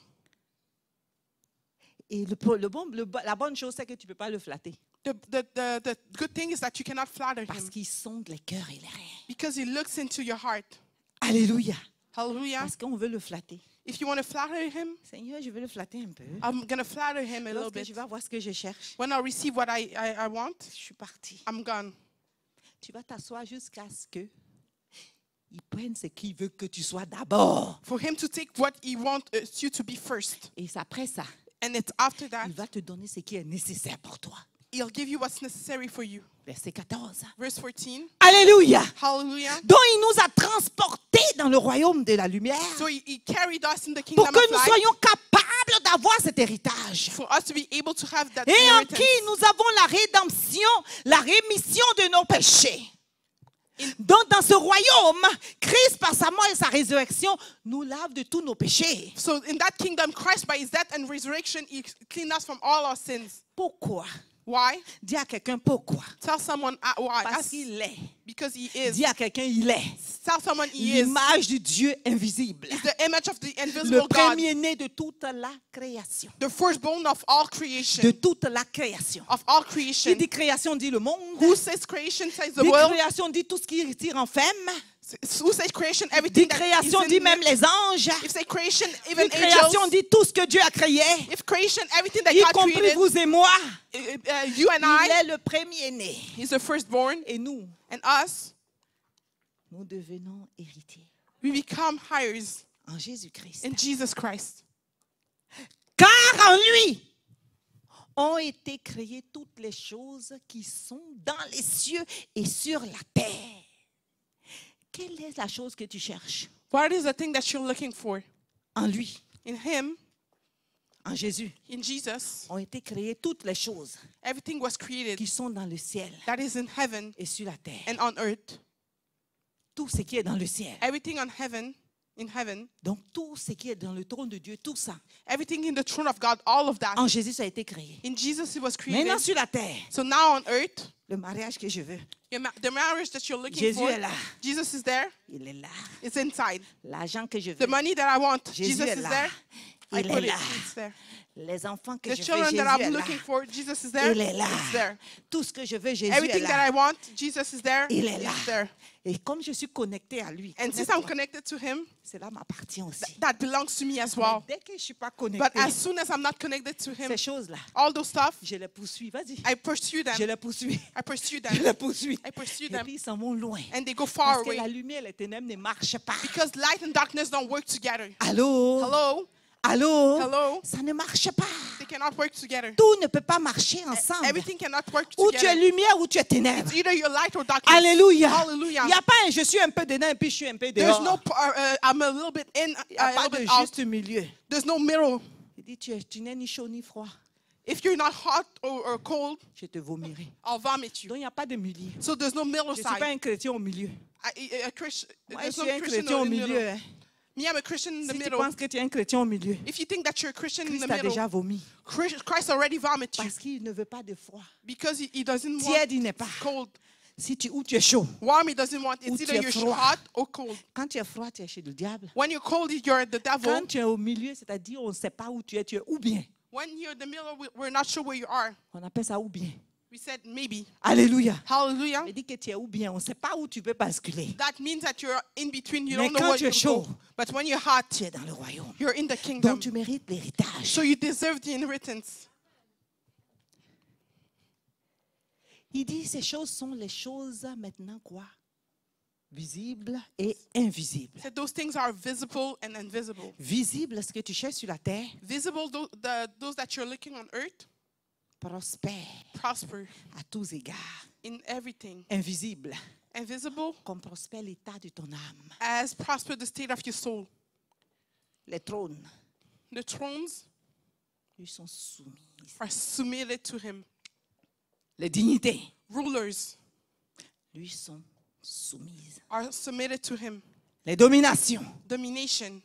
Et la bonne chose, c'est que tu ne peux pas le flatter. The good thing is that you cannot flatter Parce him qu'il sonde les cœurs et les reins. because he looks into your heart. Alléluia. Hallelujah. Parce qu'on veut le flatter. If you want to flatter him, Seigneur, je veux le flatter un peu. I'm going to flatter him a little Lorsque bit. je vais voir ce que je cherche, When I receive what I want, je suis partie. I'm gone. Tu vas t'asseoir jusqu'à ce que il prenne ce qu'il veut que tu sois d'abord. For him to take what he wants you to be first. Et après ça, And it's after that, il va te donner ce qui est nécessaire pour toi. he'll give you what's necessary for you. Verset 14. Verse 14. Alléluia. Hallelujah. Donc il nous a transportés dans le royaume de la lumière So he carried us in the kingdom pour que of nous light soyons capables d'avoir cet héritage. for us to be able to have that Et en inheritance. qui nous avons la rédemption, la rémission de nos péchés. Donc dans ce royaume, Christ par sa mort et sa résurrection nous lave de tous nos péchés. So in that kingdom, Christ by his death and resurrection, he cleaned us from all our sins. Pourquoi? Why? Dis à quelqu'un pourquoi. Tell someone why. Parce qu'il est. Because he is. Dis à quelqu'un il est. Tell someone he is. L'image du Dieu invisible. He's the image of the Le invisible God. premier-né de toute la création. The firstborn of all creation. De toute la création. Of all Qui creation. dit création dit le monde. Who says creation says the Dit world? création dit tout ce qui tire en femme. Who says creation? Dit Everything that is création in dit même les anges. If say creation, even Dit création angels. dit tout ce que Dieu a créé. If creation, everything that Y God compris created, vous et moi. you and Il I, est le premier-né. he's the firstborn, Et nous, and us, nous devenons héritiers we become heirs en Jésus-Christ. in Jesus Christ. Car en lui ont été créées toutes les choses qui sont dans les cieux et sur la terre. Quelle est la chose que tu cherches? What is the thing that you're looking for? En lui. In him, En Jésus In Jesus, ont été créées toutes les choses everything was created qui sont dans le ciel that is in heaven et sur la terre. and on earth. Tout ce qui est dans le ciel. Everything in heaven, Donc tout ce qui est dans le trône de Dieu, tout ça, everything in the throne of God, all of that. en Jésus, ça a été créé. In Jesus, it was created. Maintenant sur la terre, So now on earth, le mariage que je veux, the marriage that you're looking Jésus for, est là. Jesus is there. il est là. It's inside. L'argent que je The veux, money that I want, Jésus Jesus est is là. there. I Il put est it, là. it's there. Les enfants que The je veux, children Jésus that est I'm là. looking for, Jesus is there. Il est là. It's there. Tout ce que je veux, Jésus est Everything that I là. want, Jesus is there. Il est là. It's there. Et comme je suis connecté à lui, And since I'm connected to Him, cela m'appartient aussi. that belongs to me as Mais well. dès que je ne suis pas But connecté, as soon as I'm not connected to Him, ces choses-là, all those stuff, je les poursuis. Vas-y. I pursue them. Je les poursuis. I pursue Je les them. poursuis. I pursue Et them. puis ils s'en vont loin. And they go far Parce que la away. lumière et les ténèbres ne marchent pas. Because light and darkness don't work together. Allô? Hello? Allô? Hello? Ça ne marche pas. They cannot work together. Tout ne peut pas marcher ensemble. Everything cannot work Ou tu es together. lumière ou tu es ténèbres. It's either you're light or darkness. Alléluia. Hallelujah. Il n'y a pas un je suis un peu dedans et puis je suis un peu There's dehors. no, I'm a little bit in, Il n'y a a pas little de bit out. juste milieu. There's no middle. Il dit tu n'es ni chaud ni froid. If you're not hot or cold, Je te vomirai. I'll vomit you. Donc il n'y a pas de milieu. So there's no middle Je ne suis pas side. un chrétien au milieu. A Christian, Moi, there's je no suis un Christian chrétien au in the milieu. middle. Hein. Me, I'm a Christian in the Si tu middle. penses que tu es un chrétien au milieu, If you think that you're a Christian in the Christ a déjà middle, vomi. Christ already vomited you Parce qu'il ne veut pas de froid. because he doesn't Tiède, il want n'est pas. cold. Si tu, ou tu es chaud. Warm, he doesn't want. Ou It's tu either es you're froid. hot or cold. Quand tu es froid, tu es chez le diable. When you're cold, you're the devil. Quand tu es au milieu, c'est-à-dire on ne sait pas où tu es ou bien. When you're in the middle, we're not sure where you are. On appelle ça ou bien. We said maybe. Alléluia. Hallelujah. Il dit que tu es ou bien. On ne sait pas où tu peux basculer. That means that you're in between. You Mais don't know quand where tu you es chaud, go. But when you're hot, Tu es dans le royaume. you're in the kingdom. Donc tu mérites l'héritage. So you deserve the inheritance. Il dit ces choses sont les choses maintenant quoi? Visibles et invisibles. So those things are visible and invisible. Visible, ce que tu cherches sur la terre, Visible, those that you're looking on earth, prospère prosper à tous égards. in everything. Invisible, Invisible, comme prospère l'état de ton âme. as prosper the state of your soul. Les trônes The thrones lui sont soumis. are submitted to him. Les dignités Rulers lui sont soumises. are submitted to him. Les dominations Domination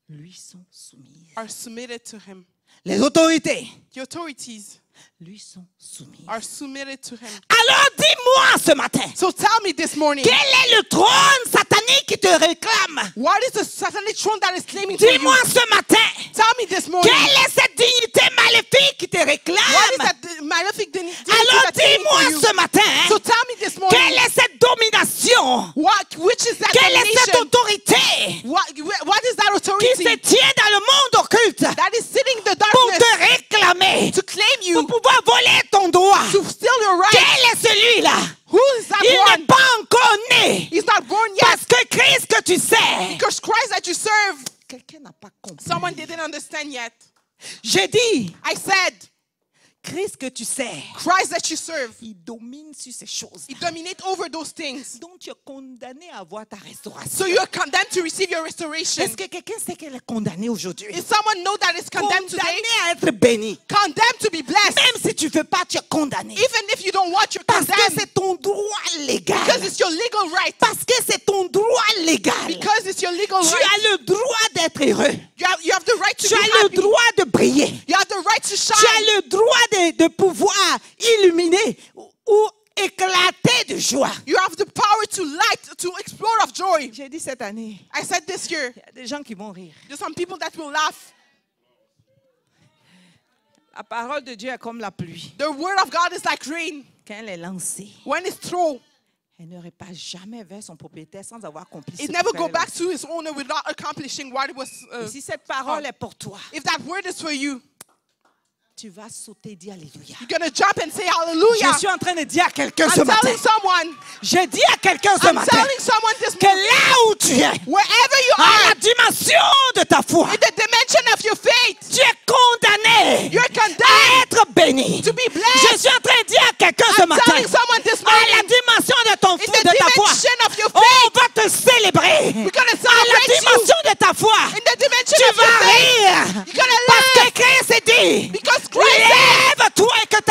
lui sont soumises. are submitted to him. Les autorités The authorities lui sont soumises. are submitted to him. Alors dis-moi ce matin, So tell me this morning, quel est le trône satanique qui te réclame? what is the satanic throne that is claiming for you? Dis-moi ce matin, Tell me this morning, quelle est cette dignité maléfique qui te what is réclame? that malefic dignity Alors that's claiming for dis-moi you? ce matin, So tell me this morning, quelle est cette domination? which is that Quelle est cette domination? autorité What is that qui authority se tient dans le monde occulte that is sitting in the pour darkness te réclamer, to claim pour you, pouvoir voler ton droit? to steal your Quel rights? est celui-là? Who is that Il n'est one? pas encore né. He's not born yet. Parce que Christ que tu sais, Because Christ that you serve, quelqu'un n'a pas compris. someone didn't understand yet. J'ai dit, I said, Christ que tu sais, Christ that you serve, il domine sur ces choses. he dominates over those things. Donc tu es condamné à avoir ta restauration. So you are condemned to receive your restoration. Est-ce que quelqu'un sait qu'elle est condamnée aujourd'hui? If someone know that is condemned today, Condamné à être béni. condemned to be blessed, Même si tu ne veux pas, tu es condamné. even if you don't want, you're Parce que condemned. c'est ton droit légal. Because it's your legal right. Parce que c'est ton droit légal. Because it's your legal Tu right. as le droit d'être heureux. You have the right to Tu be as le happy. droit de briller. You have the right to Tu shine. as le droit de pouvoir illuminer ou éclater de joie. You have the power to light, to explore of joy. J'ai dit cette année, I said this year, il y a des gens qui vont rire. there's some people that will laugh. La parole de Dieu est comme la pluie. The word of God is like rain. Quand elle est lancée, When it's thrown, elle ne repart jamais vers son propriétaire sans avoir accompli ce it pour never qu'elle go est back lancée. to his owner without accomplishing what it was. Et si cette parole est pour toi, If that word is for you, tu vas sauter, dis Alléluia. you're going to jump and say Je hallelujah. suis en train de dire à quelqu'un ce I'm matin. telling someone, Je dis à quelqu'un ce I'm matin telling someone this que morning, là où tu es, wherever you à are, la dimension de ta foi, in the dimension of your faith, tu es condamné you're à condemned être béni. to be Je blessed. suis en train de dire à quelqu'un ce I'm matin, telling someone this à la morning, dimension de ton in foi, the de ta foi, dimension of your on faith, va te célébrer. we're going to À la celebrate you. dimension de ta foi, In the dimension tu of your vas faith, rire. you're going to Parce que laugh.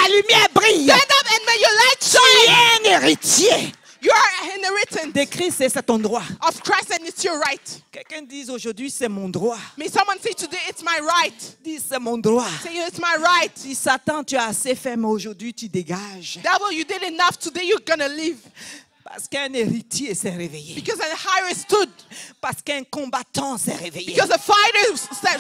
ta lumière brille. Stand up and may your light Tu shine. es un héritier You are an inheritance de Christ et c'est ton droit. of Christ and it's your right. Quelqu'un dise aujourd'hui, c'est mon droit. May someone say today, it's my right. Dis, c'est mon droit. Say, it's my right. Si Satan, tu as assez fait, mais aujourd'hui, tu dégages. Devil, you did enough. Today you're going to leave. Parce qu'un héritier s'est réveillé. Because a higher stood. Parce qu'un combattant s'est réveillé. Because a fighter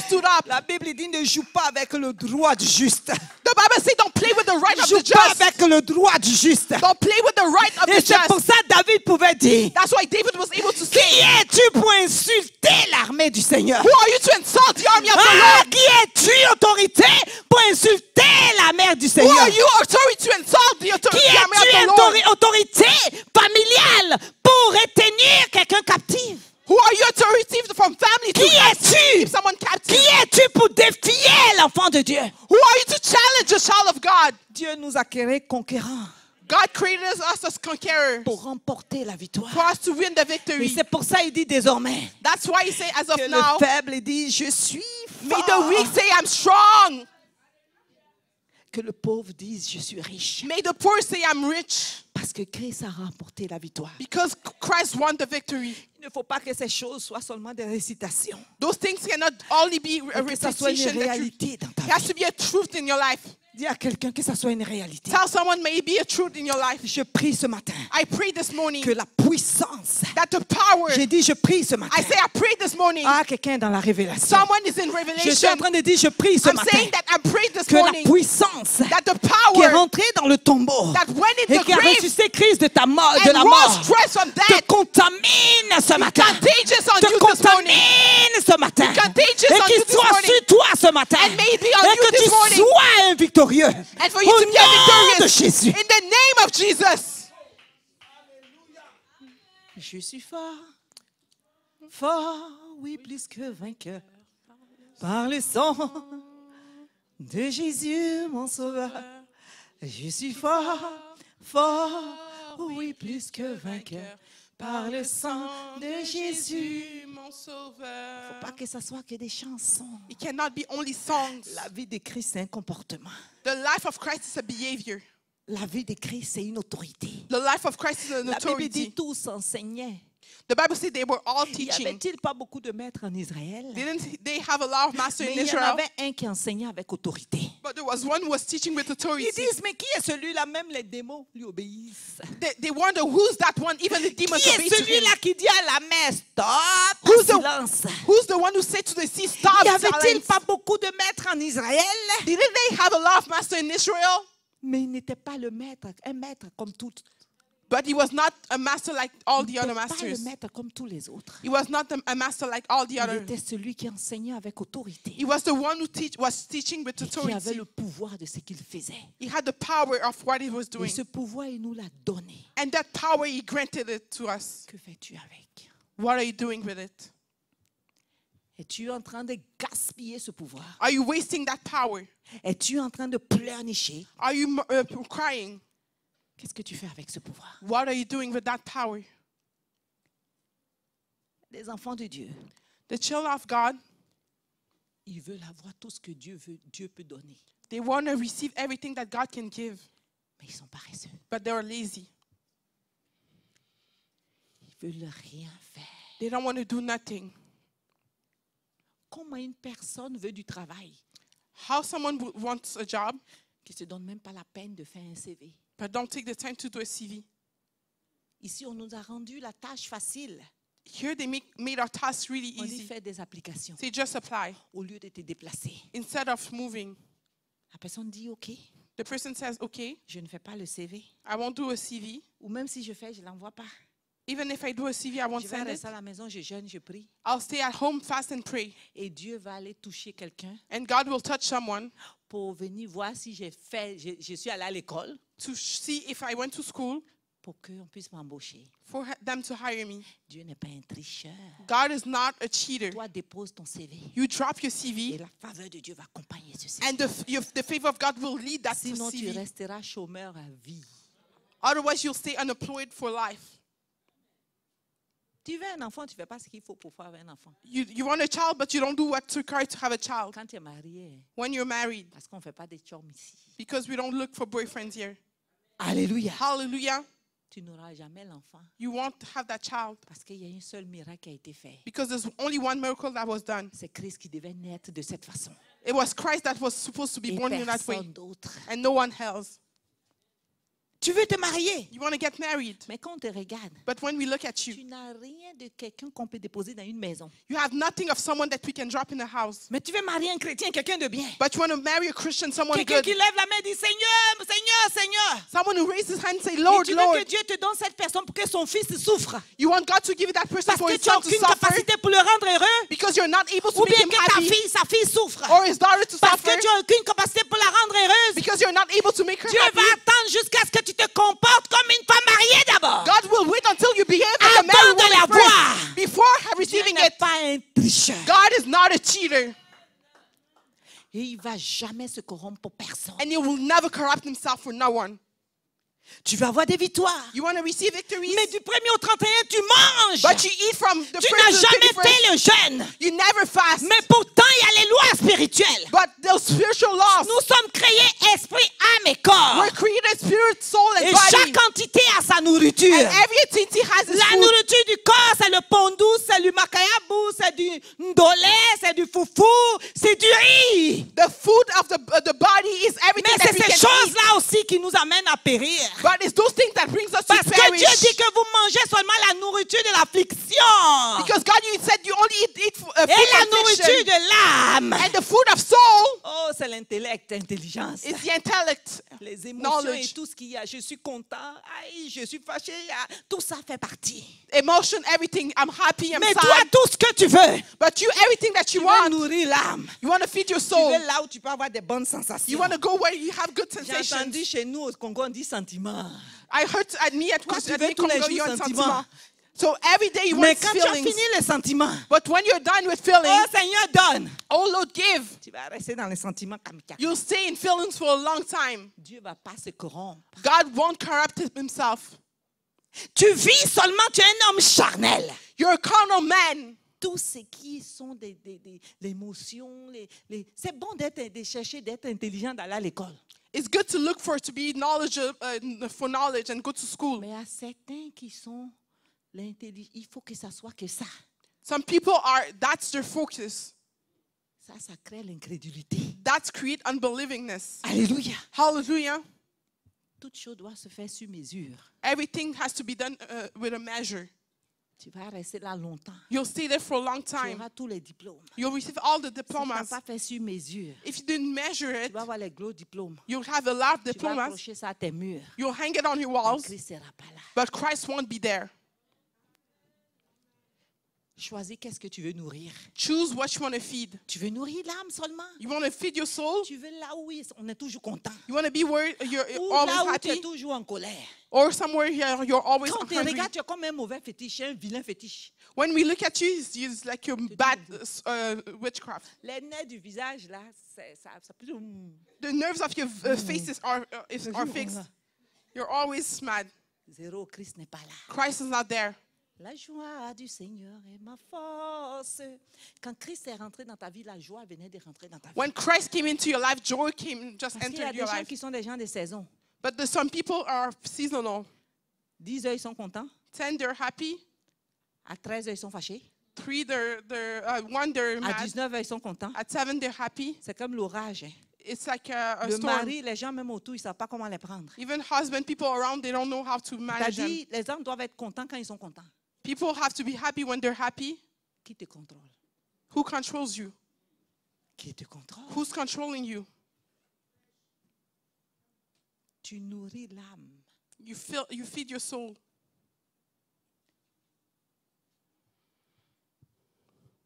stood up. La Bible dit ne joue pas avec le droit du juste. The Bible says don't play with the right Ne of joue the pas just. avec le droit du juste. Don't play with the right of Et the c'est pour just. ça que David pouvait dire, That's why David was able to qui say, es-tu pour insulter l'armée du Seigneur? who are you to insult the army of the Ah, Lord? qui es-tu, autorité, pour insulter la mère du Who Seigneur? are you, authority, to insult the Qui army of es-tu, the Lord? autorité familiale, pour retenir quelqu'un captif? Who are you, authority from family to Qui es-tu? keep someone Qui captive? es-tu pour défier l'enfant de Dieu? Who are you to challenge a child of God? Dieu nous a créés conquérants God created us as conquerors pour remporter la victoire. for us to win the Et victory. c'est pour ça qu'il dit désormais That's why he say, as of que now, le faible dit je suis may fort. the weak say, I'm strong. Que le pauvre dise je suis riche. May the poor say, I'm rich. Parce que Christ a remporté la victoire. Because Christ won the victory. Il ne faut pas que ces choses soient seulement des récitations. Those things cannot only be a Mais que ça soit une repetition. réalité dans ta It has vie. to be a truth in your life. Dis à quelqu'un que ça soit une réalité. Tell someone, may it be a truth in your life. Je prie ce matin I pray this morning que la puissance. that the power, J'ai dit je prie ce matin. I say I pray this morning, Ah, quelqu'un est dans la révélation. someone is in Je suis revelation. en train de dire je prie ce I'm matin saying that I pray this que la morning puissance that the qui est power rentrée dans le tombeau that went in et the qui a grave ressuscité Christ de ta mort, de and la mort, rose Christ from te death contamine ce matin. contagious on Te you this morning. contamine ce matin. Contagious Et on qu'il you this soit morning. sur toi ce matin. And may it be on Et you que this tu morning. sois un victorieux. And for you Au to be a nom de victorious Jésus. in the name of Jesus. Je suis fort, fort, oui, plus que vainqueur. Par le sang de Jésus, mon sauveur. Je suis fort, fort, oui, plus que vainqueur. Par le sang de Jésus. mon sauveur. Faut pas que ça soit que des chansons. It cannot be only songs. La vie de Christ, c'est un comportement. The life of Christ is a behavior. La vie de Christ, c'est une autorité. The life of Christ is an La Bible dit authority. tous enseignaient. The Bible says they were all Y teaching. avait-il pas beaucoup de maîtres en Israël? Didn't they have a lot of masters Mais in il y en Israel? avait un qui enseignait avec autorité. But there was one who was teaching with Ils authority. disent, mais qui est celui-là? Même les démons lui obéissent. They wonder who's that one. Even the demons Qui obey est to him. celui-là qui dit à la mer, stop, Who's the- silence? Who's the one who said to the sea, stop, Y avait-il silence? pas beaucoup de maîtres en Israël? Didn't they have a lot of masters in Israel? Mais il n'était pas le maître, un maître comme tout. But he was not a master like all Il the n'était other pas masters. le maître comme tous les autres. He was not a master like all the Il others. était celui qui enseignait avec autorité. He was the one who was teaching with Et qui avait authority. le pouvoir de ce qu'il faisait. He had the power of what he was Et doing. ce pouvoir, il nous l'a donné. And that power, he granted it to us. Que fais-tu avec? What are you doing with it? Es-tu en train de gaspiller ce pouvoir? Are you wasting that power? Es-tu en train de pleurnicher? Are you crying? Qu'est-ce que tu fais avec ce pouvoir? What are you doing with that power? Les enfants de Dieu, The children of God, ils veulent avoir tout ce que Dieu veut, Dieu peut donner. they want to receive everything that God can give, Mais ils sont paresseux. but they are lazy. Ils veulent rien faire. They don't want to do nothing. Comment une personne veut du travail How someone wants a job, qui ne se donne même pas la peine de faire un CV? but don't take the time to do a CV. Ici, on nous a rendu la tâche facile. Here they made our task really On dit easy. faire des applications Say just apply au lieu de te déplacer. instead of moving. La personne dit OK, The person says, okay, je ne fais pas le CV. I won't do a CV. Ou même si je fais, je ne l'envoie pas. Even if I do a CV, I won't Je vais send it. rester à la maison, je jeûne, je prie. I'll stay at home, fast and pray. Et Dieu va aller toucher quelqu'un And God will touch someone pour venir voir si j'ai fait, je suis allé à l'école to see if I went to school pour qu'on puisse m'embaucher. for them to hire me. Dieu n'est pas un tricheur. God is not a cheater. Toi, dépose ton CV. You drop your Et CV, la faveur de Dieu va accompagner ce CV. and the favor of God will lead that Sinon, tu CV. resteras chômeur à vie. Otherwise, you'll stay unemployed for life. Tu veux un enfant, tu ne fais pas ce qu'il faut pour avoir un enfant. You want a child, but you don't do what's required to have a child. Quand tu es marié, When you're married, parce qu'on ne fait pas des chums ici. because we don't look for boyfriends here. Alléluia. Hallelujah. Tu n'auras jamais l'enfant You won't have that child parce qu'il y a un seul miracle qui a été fait. because there's only one miracle that was done. C'est Christ qui devait naître de cette façon. It was Christ that was supposed to be Et born in that way, personne d'autre. and no one else. Tu veux te marier, You want to get married, mais quand on te regarde, but when we look at you, tu n'as rien de quelqu'un qu'on peut déposer dans une maison. you have nothing of someone that we can drop in the house. Mais tu veux marier un chrétien, quelqu'un de bien. But you want to marry a Christian, someone Quelqu'un good, qui lève la main et dit Seigneur, Seigneur, Seigneur. someone who raises his hand and say, Et Lord, tu veux Lord. que Dieu te donne cette personne pour que son fils souffre. You want God to give you that person Parce for que his tu n'as son to aucune suffer capacité pour le rendre heureux. because you're not able to Ou make bien him que ta happy, fille, sa fille souffre. or his daughter to Parce suffer que tu n'as aucune capacité pour la rendre heureuse. because you're not able to make her Dieu happy. va attendre jusqu'à ce que tu te comportes comme une femme mariée d'abord. God will wait until you behave like a Avant married de la woman voir. first before Dieu receiving n'est it. pas un tricheur. God is not a cheater, Et il ne va jamais se corrompre pour personne. and he will never corrupt himself for no one. Tu vas avoir des victoires. You want to receive victories, Mais du 1er au 31, tu manges. but you eat from the Tu first n'as to the jamais 31st. fait le jeûne. You never fast, Mais pourtant, il y a les lois spirituelles. but those spiritual laws. Nous sommes créés esprit, âme et corps. We're created spirit, soul, and Et body, chaque entité a sa nourriture. and every entity has its La food. nourriture du corps, c'est le pondou, c'est du makayabu, c'est du ndolé, c'est du foufou, c'est du riz. The food of the body is everything Mais that c'est we ces can eat. choses-là aussi qui nous amènent à périr. But it's those things that brings us to Parce que perish. Dieu dit que vous mangez seulement la nourriture de l'affliction. Because God, you said you only eat food Et la of nourriture affliction. de l'âme. And the food of soul Oh, c'est l'intellect, l'intelligence. is the intellect. Les émotions knowledge. et tout ce qu'il y a. Je suis content, aïe, je suis fâché. Tout ça fait partie. Emotion, everything. I'm happy, I'm Mais toi, sad. tout ce que tu veux, But you, everything that tu you veux want, nourrir l'âme. you want to feed your Tu soul. veux là où tu peux avoir des bonnes You sensations. want to go where you have good J'ai sensations. entendu chez nous au Congo, on dit sentiment. I heard at me at Toi, tu at veux me tous les Congo, jours you're on sentiment. sentiment. So every day you Mais want quand tu as feelings. fini les sentiments, But when you're done with feelings, oh Seigneur, donne. oh Lord, give. Tu vas rester dans les sentiments comme ça. You'll stay in feelings for a long time. Dieu ne va pas se corrompre. God won't corrupt himself. Tu vis seulement, tu es un homme charnel. You're a carnal man. Tout ce qui sont des émotions, c'est bon de chercher d'être intelligent d'aller à l'école. It's good to look for knowledge for knowledge and go to school. Mais à certains qui sont l'intelligence, il faut que ça soit que ça. Some people that's their focus. Ça crée l'incrédulité. That's create unbelievingness. Alléluia. Hallelujah. Toute chose doit se faire sur mesure. Everything has to be done with a measure. Tu vas rester là longtemps. You'll stay there for a long Tu time. auras tous les diplômes. You'll receive all the Si tu n'as diplomas. pas fait sur mesure, If you didn't measure tu it, vas avoir les gros diplômes. you'll have a lot of Tu vas diplomas. accrocher ça à tes murs. You'll hang it on your Mais walls, Christ ne sera pas là. but Christ won't be there. Choisis qu'est-ce que tu veux nourrir. Choose what you want to feed. Tu veux nourrir l'âme seulement. You want to feed your soul? Tu veux là où on est toujours content. You want to be where you're Ou always là où tu es happy? toujours en colère. Or somewhere here you're always Quand on te hungry? regarde, tu es comme un mauvais fétiche, un vilain fétiche. When we look at you, it's like you're bad witchcraft. Les nerfs du visage, là, ça peut... The nerves of your faces are fixed. You're always mad. Zéro, Christ n'est pas là. Christ is not there. La joie du Seigneur est ma force. Quand Christ est rentré dans ta vie, la joie venait de rentrer dans ta vie. When Christ came into your life, joy came, just Parce qu'il y a entered des your gens life. qui sont des gens de saison. But some people are seasonal. 10 heures, ils sont contents. 10, they're happy. À 13 heures, ils sont fâchés. 3, 1, they're À mad. 19 heures, ils sont contents. At 7, they're happy. C'est comme l'orage. Hein. It's like a Le storm. mari, les gens même autour, ils ne savent pas comment les prendre. Even husband, people around, they don't know how to manage them. C'est-à-dire, les hommes doivent être contents quand ils sont contents. People have to be happy when they're happy. Qui te contrôle? Who controls you? Qui te contrôle? Who's controlling you? Tu nourris l'âme. You feed your soul.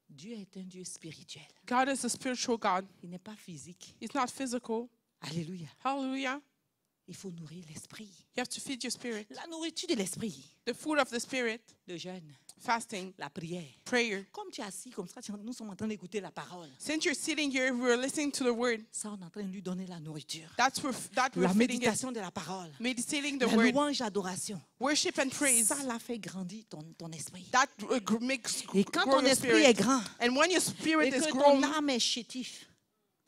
Dieu est un Dieu spirituel. God is a spiritual God. Il n'est pas physique. He's not physical. Alléluia. Hallelujah. Il faut nourrir l'esprit. You have to feed your spirit. La nourriture de l'esprit. The food of the spirit. Le jeûne. fasting, la prière. prayer. Comme tu es assis comme ça, nous sommes en train d'écouter la parole. Since you're sitting here, we're listening to the word. Ça, on est en train de lui donner la nourriture. That we're La feeding it. méditation de la parole. Meditating the La word. louange, l'adoration. Worship and praise. Ça l'a fait grandir ton esprit. That makes Et quand grow ton your esprit est spirit. grand And when your spirit et is que ton grown âme est chétif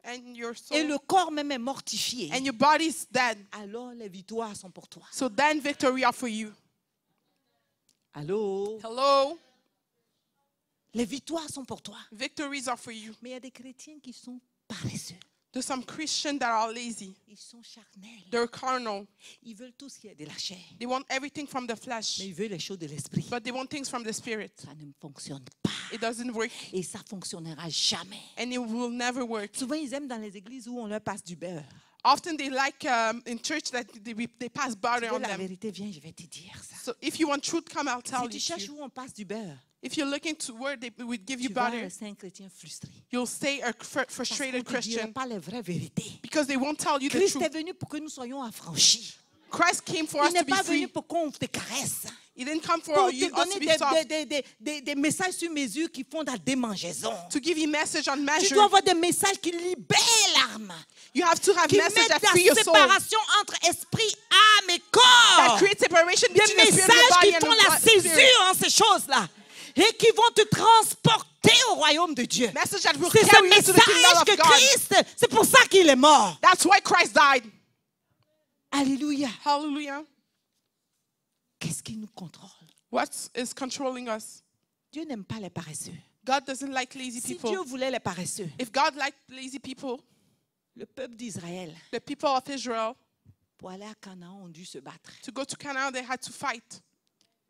and your et soul le corps même est mortifié, and your body is dead, alors les victoires sont pour toi. so then victory are for you. Allô? Hello? Les victoires sont pour toi. Victories are for you. Mais il y a des chrétiens qui sont paresseux. There's some Christians that are lazy. Ils sont charnels. They're carnal. Ils veulent tout ce qui est de la chair. They want everything from the flesh, Mais ils veulent les choses de l'esprit. but they want things from the spirit. Ça ne fonctionne pas. It doesn't work, Et ça ne fonctionnera jamais. and it will never work. Souvent, ils aiment dans les églises où on leur passe du beurre. Often they like in church that they pass Tu butter veux on la them. vérité, viens, je vais te dire ça. So if you want truth, come, I'll tell Si tu cherches you. où on passe du beurre, If you're looking to where they would give you tu vas butter, rester un chrétien frustré. you'll stay a Parce qu'on frustrated ne te dira Christian pas les vraies vérités. because they won't tell you the Christ est truth. venu pour que nous soyons affranchis. Christ came for Il us n'est to be pas venu free. pour qu'on te caresse. He didn't come Pour for te you, us to donner be soft, des messages sur mesure qui font de la démangeaison. to give you message on Tu measure. dois avoir des messages qui libèrent l'âme. You have to have Qui message mettent that la free your soul, séparation entre esprit, âme et that corps. create separation Des between the spirit and the messages body qui and font la the spirit. césure en ces choses-là. Et qui vont te transporter au royaume de Dieu. Message that will C'est ce carry you to the kingdom message of que God. Christ, c'est pour ça qu'il est mort. That's why Christ died. Alléluia. Hallelujah. Qu'est-ce qui nous contrôle? What is controlling us? Dieu n'aime pas les paresseux. God doesn't like lazy Si people. Dieu voulait les paresseux, If God liked lazy people, le peuple d'Israël, the people of Israel, pour aller à Canaan, ont dû se battre. to go to Canaan, they had to fight.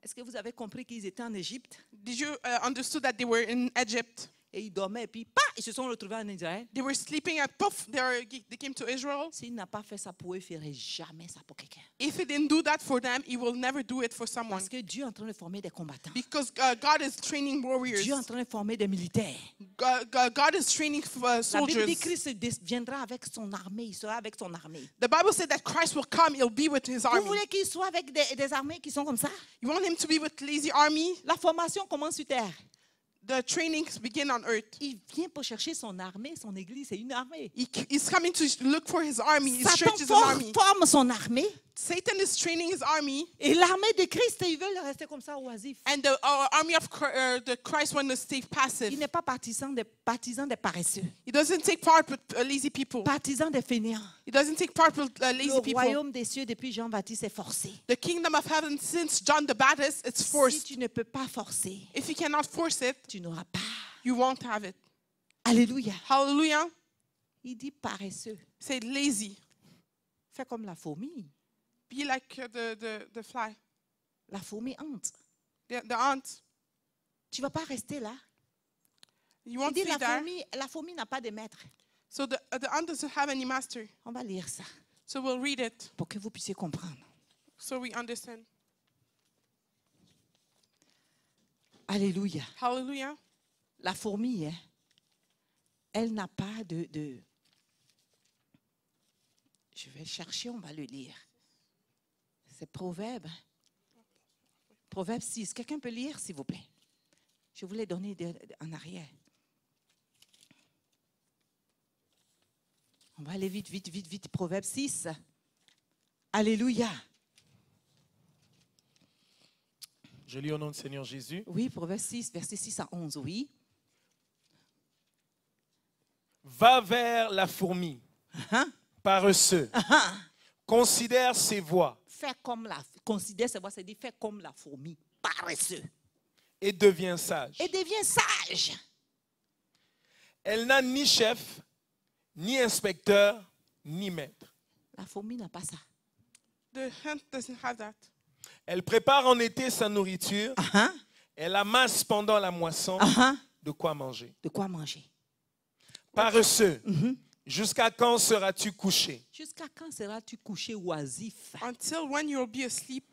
Est-ce que vous avez compris qu'ils étaient en Égypte Did you understood that they were in Egypt? et ils dormaient et puis, pas, ils se sont retrouvés en Israël? They were sleeping and poof, they came to Israel. S'il n'a pas fait ça pour eux, il ne ferait jamais ça pour quelqu'un. If he didn't do that for them, he will never do it for someone. Parce que Dieu est en train de former des combattants. Because God is training warriors. Dieu est en train de former des militaires. God is training La Bible dit soldiers. Christ viendra avec son armée, il sera avec son armée. The Bible said that Christ will come, he'll be with his Vous army. voulez qu'il soit avec des armées qui sont comme ça? You want him to be with lazy army? La formation commence sur terre. The trainings begin on earth. Il vient pour chercher son armée, son église, c'est une armée. He's coming to look for his army. His Satan church is an army. forme son armée Satan is training his army, et l'armée de Christ, ils veulent rester comme ça oisifs. and the army of the Christ want to stay passive. Il n'est pas partisan des paresseux, He doesn't take part with lazy people. partisan des fainéants. He doesn't take part with lazy Le people. royaume des cieux depuis Jean-Baptiste est forcé. The kingdom of heaven since John the Baptist, it's Si forced. tu ne peux pas forcer, If you cannot force it, tu n'auras pas. you won't have it. Alléluia. Hallelujah. Il dit paresseux. Say lazy. Fais comme la fourmi. Be like the fly, La fourmi hante. the ant. Tu ne vas pas rester là. You Il won't dit stay there. la fourmi n'a pas de maître. So the ant doesn't have any master. On va lire ça So we'll read it pour que vous puissiez comprendre. so we understand. Alléluia. Hallelujah. La fourmi, hein, elle n'a pas de... Je vais chercher, on va le lire. C'est Proverbe. Proverbe 6. Quelqu'un peut lire, s'il vous plaît? Je vous l'ai donné en arrière. On va aller vite, vite, vite, vite. Proverbe 6. Alléluia. Je lis au nom du Seigneur Jésus. Oui, Proverbe 6, verset 6 à 11, oui. Va vers la fourmi, Hein? paresseux. Considère ses voies Fais comme considère ses voies, c'est-à-dire fais comme la fourmi, paresseux. et deviens sage. Et deviens sage. Elle n'a ni chef, ni inspecteur, ni maître. La fourmi n'a pas ça. The ant doesn't have that. Elle prépare en été sa nourriture. Elle amasse pendant la moisson de quoi manger. De quoi manger. Paresseux, jusqu'à quand seras-tu couché? Jusqu'à quand seras-tu couché oisif? Until when you'll be asleep?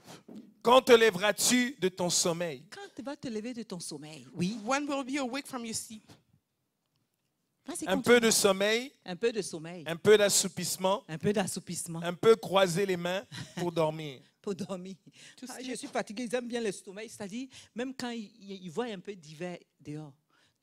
Quand te lèveras-tu de ton sommeil? Quand tu vas te lever de ton sommeil? Oui. When will you be awake from your sleep? Vas-y, Un continue. peu de sommeil, Un peu de sommeil. un peu d'assoupissement, Un peu d'assoupissement. un peu croiser les mains pour dormir. pour dormir. To Ah, je sleep. suis fatiguée, ils aiment bien le sommeil. C'est-à-dire, même quand ils voient un peu d'hiver dehors.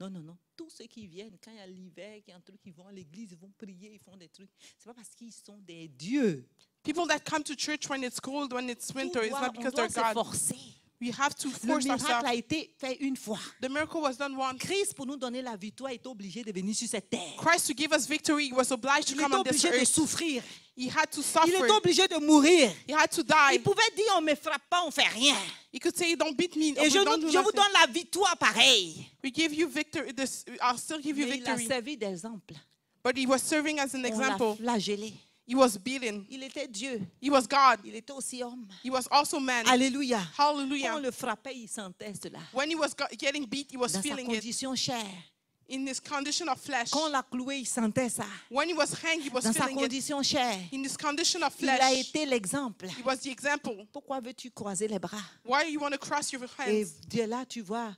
Non, non, non. Tous ceux qui viennent, quand il y a l'hiver, qu'il y a un truc, ils vont à l'église, ils vont prier, ils font des trucs. C'est pas parce qu'ils sont des dieux. People that come to church when it's cold, when it's winter, it's not On because doit they're se God. forcer. We have to Le force miracle ourselves. a été fait une fois. The miracle was done once. Christ, pour nous donner la victoire, est obligé de venir sur cette terre. Christ, to give us victory, was obliged to Il come est on this obligé de earth. souffrir. He had to Il suffer. est obligé de mourir. He had to Il die. pouvait dire, on ne me frappe pas, on ne fait rien. He could say, don't beat me. Et je don't do vous nothing. donne la victoire pareil. We give you victory. I'll still give you Mais il a victory. servi d'exemple. But he was serving as an On l'a example. flagellé. He was beaten. Il était Dieu. He was God. Il était aussi homme. He was also man. Alléluia. Quand on Hallelujah. le frappait, il sentait cela. When he was getting beat, he was Dans sa feeling it. condition chair. In his condition of flesh. Quand on l'a cloué, il sentait ça. When he was hanged, he was Dans sa feeling it. condition chair. In his condition of Il a flesh, été l'exemple. he was the example. Pourquoi veux-tu croiser les bras? Why you want to cross your Et hands? de là, tu vois,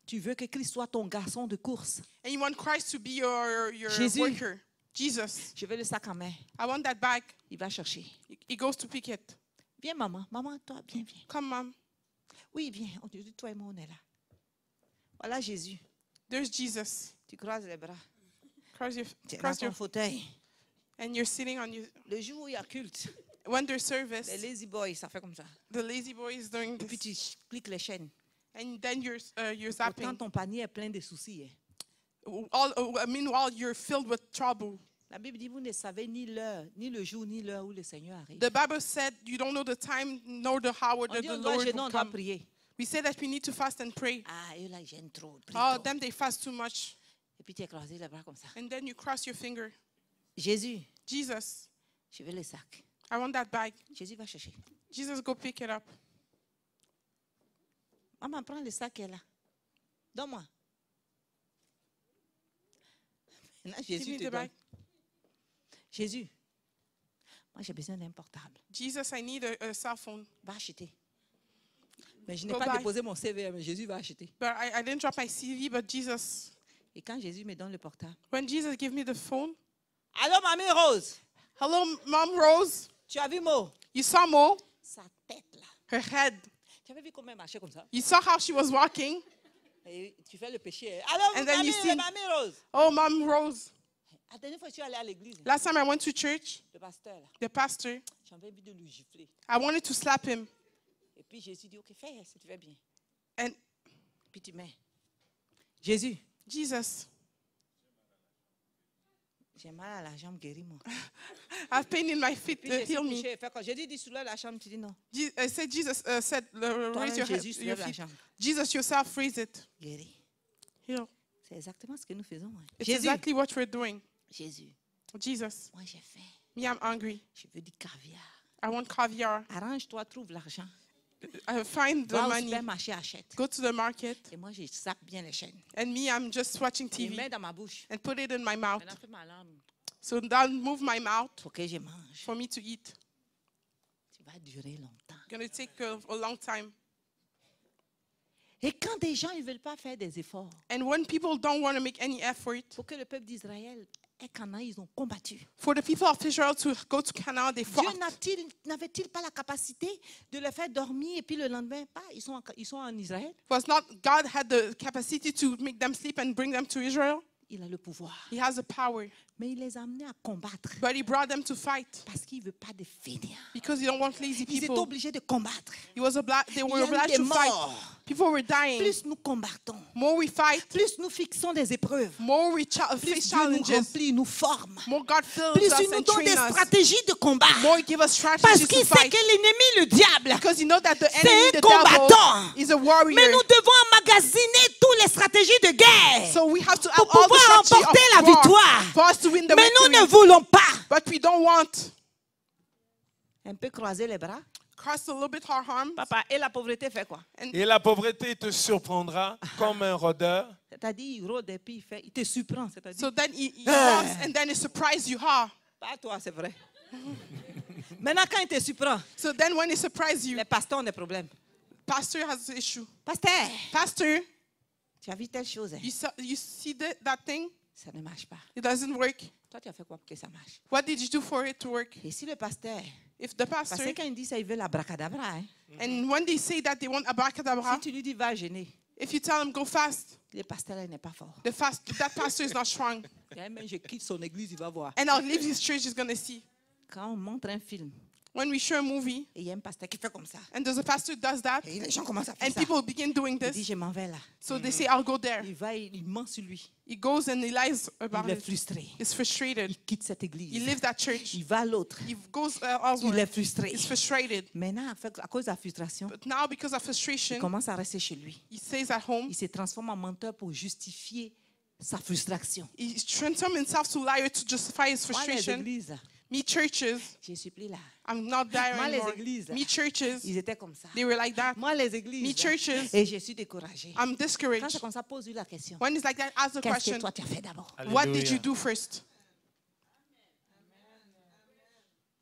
tu veux que Christ soit ton garçon de course. And you want Christ to be your Jésus. worker. Jesus. Je veux le sac à main. I want that bag. Il va chercher. He goes to pick it. Viens, maman. Maman, toi, viens, viens. Come, mom. Oui, viens. On te dit, toi et moi, on est là. Voilà Jésus. There's Jesus. Tu croises les bras. Cross your, Tu es dans cross ton your, fauteuil. and you're sitting on your. Le jour où il y a culte, When there's service, les lazy boys, ça fait comme ça. the lazy boy is doing Et puis this, tu cliques les chaînes. and then you're Pourtant, zapping. ton panier est plein de soucis. Hein. Meanwhile, you're filled with trouble. La Bible dit, vous ne savez ni l'heure, ni le jour, ni l'heure où le Seigneur arrive. The Bible said you don't know the time nor the hour On that dit, the on doit Lord jeûner, will on doit come. prier. We say that we need to fast and pray. Ah, eux là, ils gênent trop. prie Oh, trop. them they fast too much, Et puis tu as croisé les bras comme ça. and then you cross your finger. Jésus, Jesus, je veux le sac. I want that bag. Jésus va chercher. Jesus, go pick it up. Maman, prends le sac qui est là. Donne-moi. Maintenant, Give Jésus me te the donne. bag. Jésus, moi j'ai besoin d'un portable. Jesus, I need a cell phone. Va acheter. Mais je n'ai Go pas buy. déposé mon CV, mais Jésus va acheter. But I didn't drop my CV, but Jesus. Et quand Jésus me donne le portable. When Jesus gave me the phone, Allô, mamie Rose, hello, Mom Rose. tu as vu Mo? You saw Mo, Sa tête là. her head. Tu avais vu comment elle marchait comme ça? You saw how she was walking. Et tu fais le péché. Allô, And then mamie, you see- mamie Rose. Oh, Mom Rose. La dernière fois que je suis allée à l'église, Last time I went to church, le pasteur là, the pastor, j'avais envie de lui gifler. I wanted to slap him. Et puis Jésus dit, ok, fais si tu fais bien. And Puis tu mets. Jésus, Jesus, j'ai mal à la jambe, guéris-moi. I have pain in my feet. Puis je suis Heal me. couchée. Fait quand Jésus dit soulève la jambe, tu dis non. I said, Jesus said, raise Toi-même, your, Jésus your soulève la feet. jambe. Jesus yourself, raise it. Guéris. Heal. C'est exactement ce que nous faisons. Hein. It's Jésus, exactly what we're doing. Jésus, Jesus, moi j'ai faim. me, I'm hungry. Je veux du caviar. I want caviar. Arrange-toi, trouve l'argent. Find the Va au money. supermarché, achète. Go to the market. Et moi, je sape bien les chaînes. And me, I'm just watching Je TV mets dans ma bouche. and put it in my mouth. Maintenant, fais ma langue So now move my mouth pour que je mange. for me to eat. Tu vas durer longtemps. It's going to take a long time. Et quand des gens ne veulent pas faire des efforts And when people don't want to make any effort, pour que le peuple d'Israël ait Canaan, ils ont combattu. for the people of Israel to go to Canaan, they Dieu fought. n'avait-il pas la capacité de les faire dormir et puis le lendemain, pas, ils sont en Israël? Was not God had the capacity to make them sleep and bring them to Israel? Il a le pouvoir. He has the power. Mais il les a amenés à combattre But he brought them to fight parce qu'il ne veut pas de fainéants. because he don't want lazy Ils étaient people. obligés de combattre. They were Il y obliged a eu des to fight. morts. People were dying. Plus nous combattons, More we fight, plus nous fixons des épreuves, more we plus face Dieu nous challenges. remplit, nous forme, More God fills plus us il nous and donne des trains us. stratégies de combat. More he gives us Parce strategies qu'il to sait fight. que l'ennemi, le diable, Because you know that the c'est enemy, un the devil, combattant. is a Mais warrior. nous devons emmagasiner toutes les stratégies de guerre So we have to pour have all the pouvoir strategy remporter la of war victoire. for us to win the Mais nous ne victory. voulons pas. But we don't want. Un peu croiser les bras. Cross a little bit our arms. Papa, et la pauvreté fait quoi? Et la pauvreté te surprendra comme un rôdeur. C'est-à-dire, il rôde et puis il te surprend. C'est-à-dire, So then he walks and then he surprises you. Huh? pas toi, c'est vrai. Maintenant, quand il te surprend, So then when he surprises you, les pasteurs ont des problèmes. pastor has an issue. Pasteur, Pastor, tu as vu telle chose, hein? you see that thing? Ça ne marche pas. It doesn't work. Toi, tu as fait quoi pour que ça marche? What did you do for it to work? Et si le pasteur, If the parce pastor, que quand il dit ça, il veut l'abracadabra. Hein? and when they say that they want abracadabra, Si tu lui dis va jeûner, if you tell them go fast, le pasteur il n'est pas fort. that pastor is not strong. Même je quitte son église, il va voir. And I'll leave his church, he's going to see. Quand on montre un film, When we show a movie, et il y a un pasteur qui fait comme ça, and there's a pastor who does that, et les gens commencent à faire and ça. people begin doing Il dit, this, je m'en vais là. so they say, I'll go there. Il va, il ment sur lui. He goes and he lies about Il est it. frustré. He's frustrated. Il quitte cette He église. leaves that church. Il va à l'autre. He goes Il elsewhere. est frustré. He's frustrated. Maintenant, à cause de la frustration, But now, because of il frustration, commence à rester chez lui. he stays at home. Il se transforme en menteur pour justifier sa frustration. He transforms himself to liar to justify his Moi, les frustration. églises, Me churches, je suis plus là. I'm not there Moi, les anymore. églises, Me churches, ils étaient comme ça. they were like that. Moi, les églises, Me churches, et je suis découragée. I'm Quand c'est discouraged. comme ça, pose-lui la question. When it's like that, ask the Qu'est-ce que question, toi, tu as fait d'abord? what did you Alléluia. do first?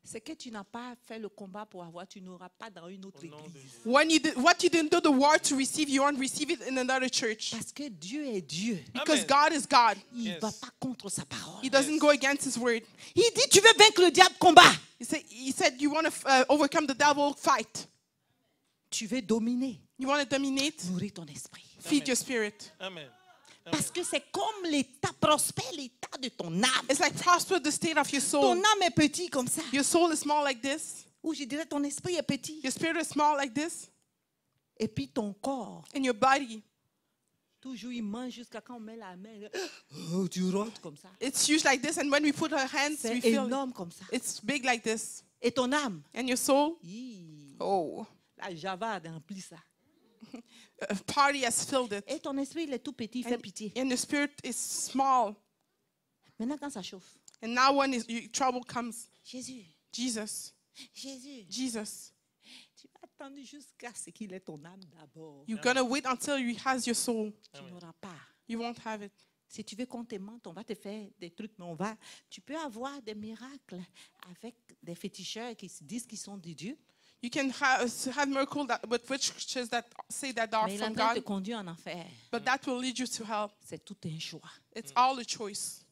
Ce que tu n'as pas fait le combat pour avoir, tu n'auras pas dans une autre nom de église. What you didn't do the war to receive, you won't receive it in another church. Parce que Dieu est Dieu. Because Amen. God is God. Il ne Yes. va pas contre sa parole. He doesn't go against his word. Il dit, tu veux vaincre le diable, combat. He said you want to overcome the devil, fight. Tu veux dominer, You want to dominate, nourrir ton esprit. feed your spirit. Amen. Parce que c'est comme l'état, prospère l'état de ton âme. It's like prosper the state of your Ton soul. âme est petit comme ça. Your soul is small like this. Ou je dirais ton esprit est petit. Your spirit is small like this. Et puis ton corps, And your body, toujours il mange jusqu'à quand on met la main. Oh, tu rentres comme ça. it's huge like this. And when we put our hands, we C'est feel it. énorme comme ça. It's big like this. Et ton âme, And your soul, oh, la java remplit ça. a party has filled it. Et ton esprit, il est tout petit, il fait pitié. And the spirit is small. Maintenant, quand ça chauffe, And now when trouble comes, Jésus, Jesus, Jésus, Jesus, tu vas attendre jusqu'à ce qu'il ait ton âme d'abord. you're going to wait until you has your soul. Tu n'auras pas. You won't have it. Si tu veux qu'on te mente, on va te faire des trucs, mais tu peux avoir des miracles avec des féticheurs qui se disent qu'ils sont de Dieu, You can have miracles with witches that say that they are mais il est en from train de te God, conduire en enfer. but that will lead you to hell. C'est tout un choix. It's all a choice.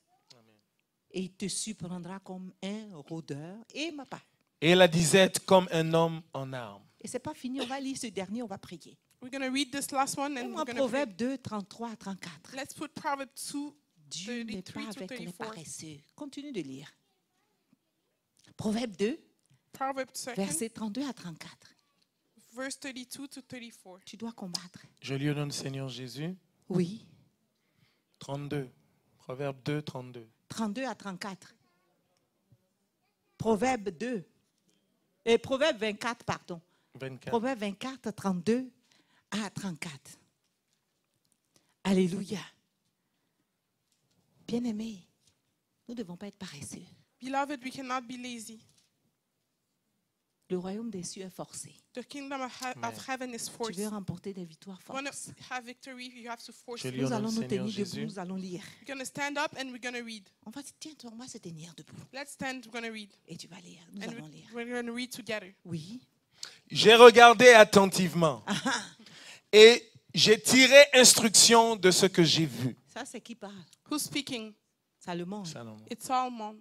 Et il te surprendra comme un rôdeur et ma part. Et la disette comme un homme en armes. Et c'est pas fini, on va lire ce dernier, on va prier. We're going to read this last one and Moi, we're going to pray. Proverbe 2, 33 à 34. Let's put Proverbs 2, Dieu n'est 33 pas to avec les 34. paresseux. Continue de lire. Proverbe 2, Proverbs 2, versets 32 à 34. verse 32 to 34. Tu dois combattre. Je lui donne Seigneur Jésus. Oui. 32. Proverbe 2, 32. 32 à 34. Proverbe 2. Et Proverbe 24, pardon. 24. Proverbe 24, 32 à 34. Alléluia. Bien-aimés, nous ne devons pas être paresseux. Beloved, we cannot be lazy. Le royaume des cieux est forcé. The kingdom of heaven is Tu forced. veux remporter des victoires You want fortes. to have victory, you have to force Je it. lui Nous ordonne, allons nous Seigneur tenir Jésus. debout, nous allons lire. We're going to stand up and we're going to read. On va dire, tiens, on va se tenir debout. Let's stand, we're going to read. Et tu vas lire, nous And allons lire. we're going to read together. Oui. J'ai regardé attentivement et j'ai tiré instruction de ce que j'ai vu. Ça, c'est qui parle? Who's speaking? Salomon. Salomon. It's Solomon.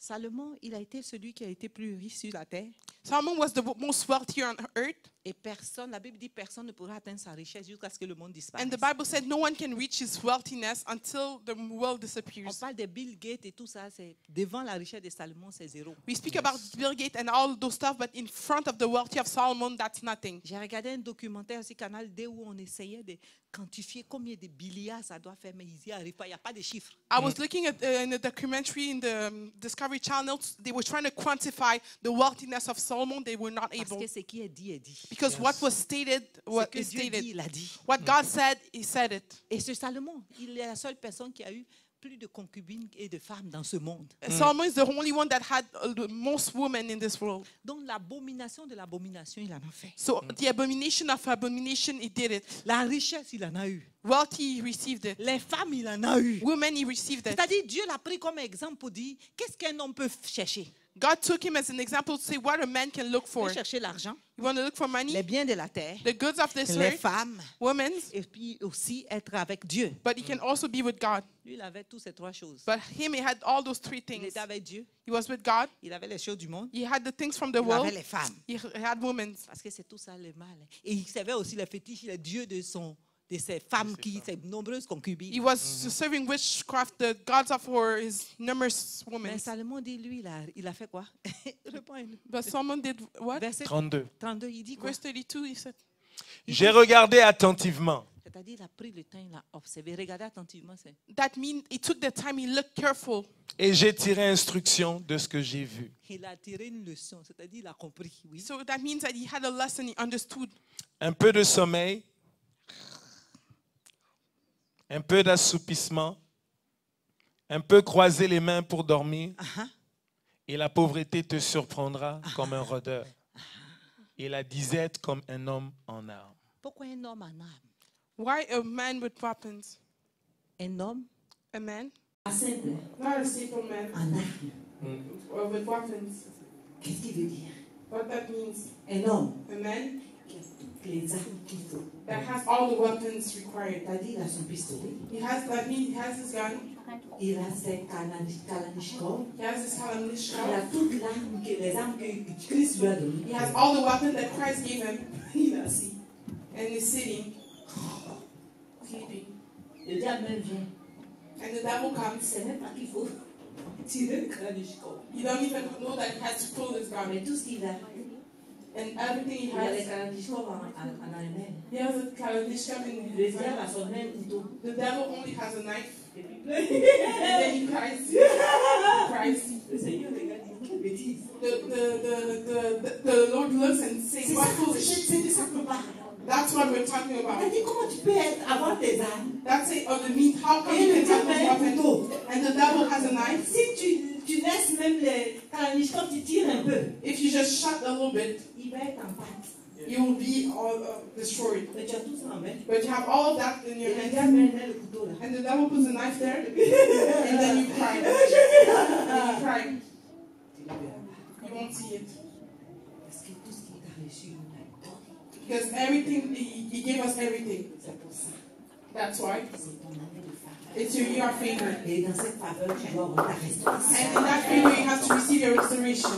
Salomon, il a été celui qui a été plus riche sur la terre. Solomon was the most wealthy on earth. Et personne, la Bible dit, personne ne pourra atteindre sa richesse jusqu'à ce que le monde disparaisse. And the Bible said no one can reach his wealthiness until the world On disappears. parle de Bill Gates et tout ça, c'est devant la richesse de Salomon, c'est zéro. We speak about Bill Gates and all those stuff, but in front of the wealthy of Solomon, that's nothing. J'ai regardé un documentaire aussi, Canal D, où on essayait de quantifier combien de milliards ça doit faire, mais ils n'y arrivent pas, il n'y a pas de chiffres. I was looking at in a documentary in the Discovery Channel. They were trying to quantify the wealthiness of Solomon. They were not Parce able. que ce qui est dit est dit. Because what was stated, Ce what que is Dieu dit, stated. il a dit. What God said, He said it. Et ce Salomon, il est la seule personne qui a eu plus de concubines et de femmes dans ce monde. Solomon is the only one that had the most women in this world. Donc l'abomination de l'abomination, il en a fait. So the abomination of abomination, He did it. La richesse, il en a eu. Wealthy, He received it. Les femmes, il en a eu. Women, He received it. C'est-à-dire, Dieu l'a pris comme exemple pour dire, qu'est-ce qu'un homme peut chercher? God took him as an example to say what a man can look Il for. veut chercher l'argent, You want to look for les money, biens de la terre, the goods of this les earth, femmes, women's, et puis aussi être avec Dieu. but he can also be with God. Lui, il avait toutes ces trois choses. But him, he had all those three Il things. était avec Dieu, He was with God. il avait les choses du monde, He had the things from the il avait world. les femmes. He had women's. Parce que c'est tout ça le mal. Et il savait aussi les fétiches, les dieux de ses femmes, ses nombreuses concubines. He was serving witchcraft, the gods of war, his numerous Mais women. Salomon dit, lui, il a fait quoi? Réponds-nous. But someone did what? Verset 32. 32, il dit quoi? Verse 32, he said, J'ai regardé attentivement. C'est-à-dire, il a pris le temps, il a observé. Regardez attentivement. that means he took the time, he looked careful. Et j'ai tiré instruction de ce que j'ai vu. Il a tiré une leçon, c'est-à-dire, il a compris. Oui. So that means that he had a lesson, he understood. Un peu de sommeil, un peu d'assoupissement, un peu croiser les mains pour dormir, et la pauvreté te surprendra comme un rôdeur, et la disette comme un homme en armes. Pourquoi un homme en âme? Why a man with weapons? Un homme A man? Simple, Not a simple man en arme. with weapons. Qu'est-ce qu'il veut dire? What that means? Un homme A man qui a toutes les armes qu'il faut. that has all the weapons required. C'est-à-dire, il a son pistolet, That means he has his gun, il a ses Kalachnikov, he has his il a Kalashnikov, toutes les armes que Christ lui a données. he has all the weapons that Christ gave him, Il est assis. and he's sitting, sleeping. Le diable même vient. And the devil Il ne comes. sait même pas qu'il faut tirer le Kalachnikov. You don't even know that he has to pull his gun. Mais tout ce qu'il a, And everything he il a les has, Kalachnikov en Allemagne. he has a Kalashnikov in Le his diable hand. a son même couteau. The devil only has a knife. Et puis, And then he cries. He cries. le Seigneur regarde, il dit, quelle bêtise. The Lord looks and says, C'est what ça, foolish. c'est de ça qu'on parle. That's what we're talking Il a about. dit, comment tu peux avoir tes armes? That's it. Or the mean, how come Et you le can have diable a a un weapon couteau. and the devil has a knife? Si tu laisses même les Kalachnikov, tu tires un peu, If you just shut a little bit, il va être en pâte. you will be all destroyed. Mais tu as tout ça en main. But you have all of that in your Et le hands, diable met le couteau là. and the devil puts a knife there, and then you cry. And you cry. Tu ne le verras pas. You won't see it. Parce que tout ce qu'il t'a reçu, il l'a donné. Because everything, he gave us everything. C'est pour ça. That's why. C'est ton année de faveur. It's your year of favor. Et dans cette faveur, tu dois avoir ta restauration. And in that favor, you have to receive your restoration.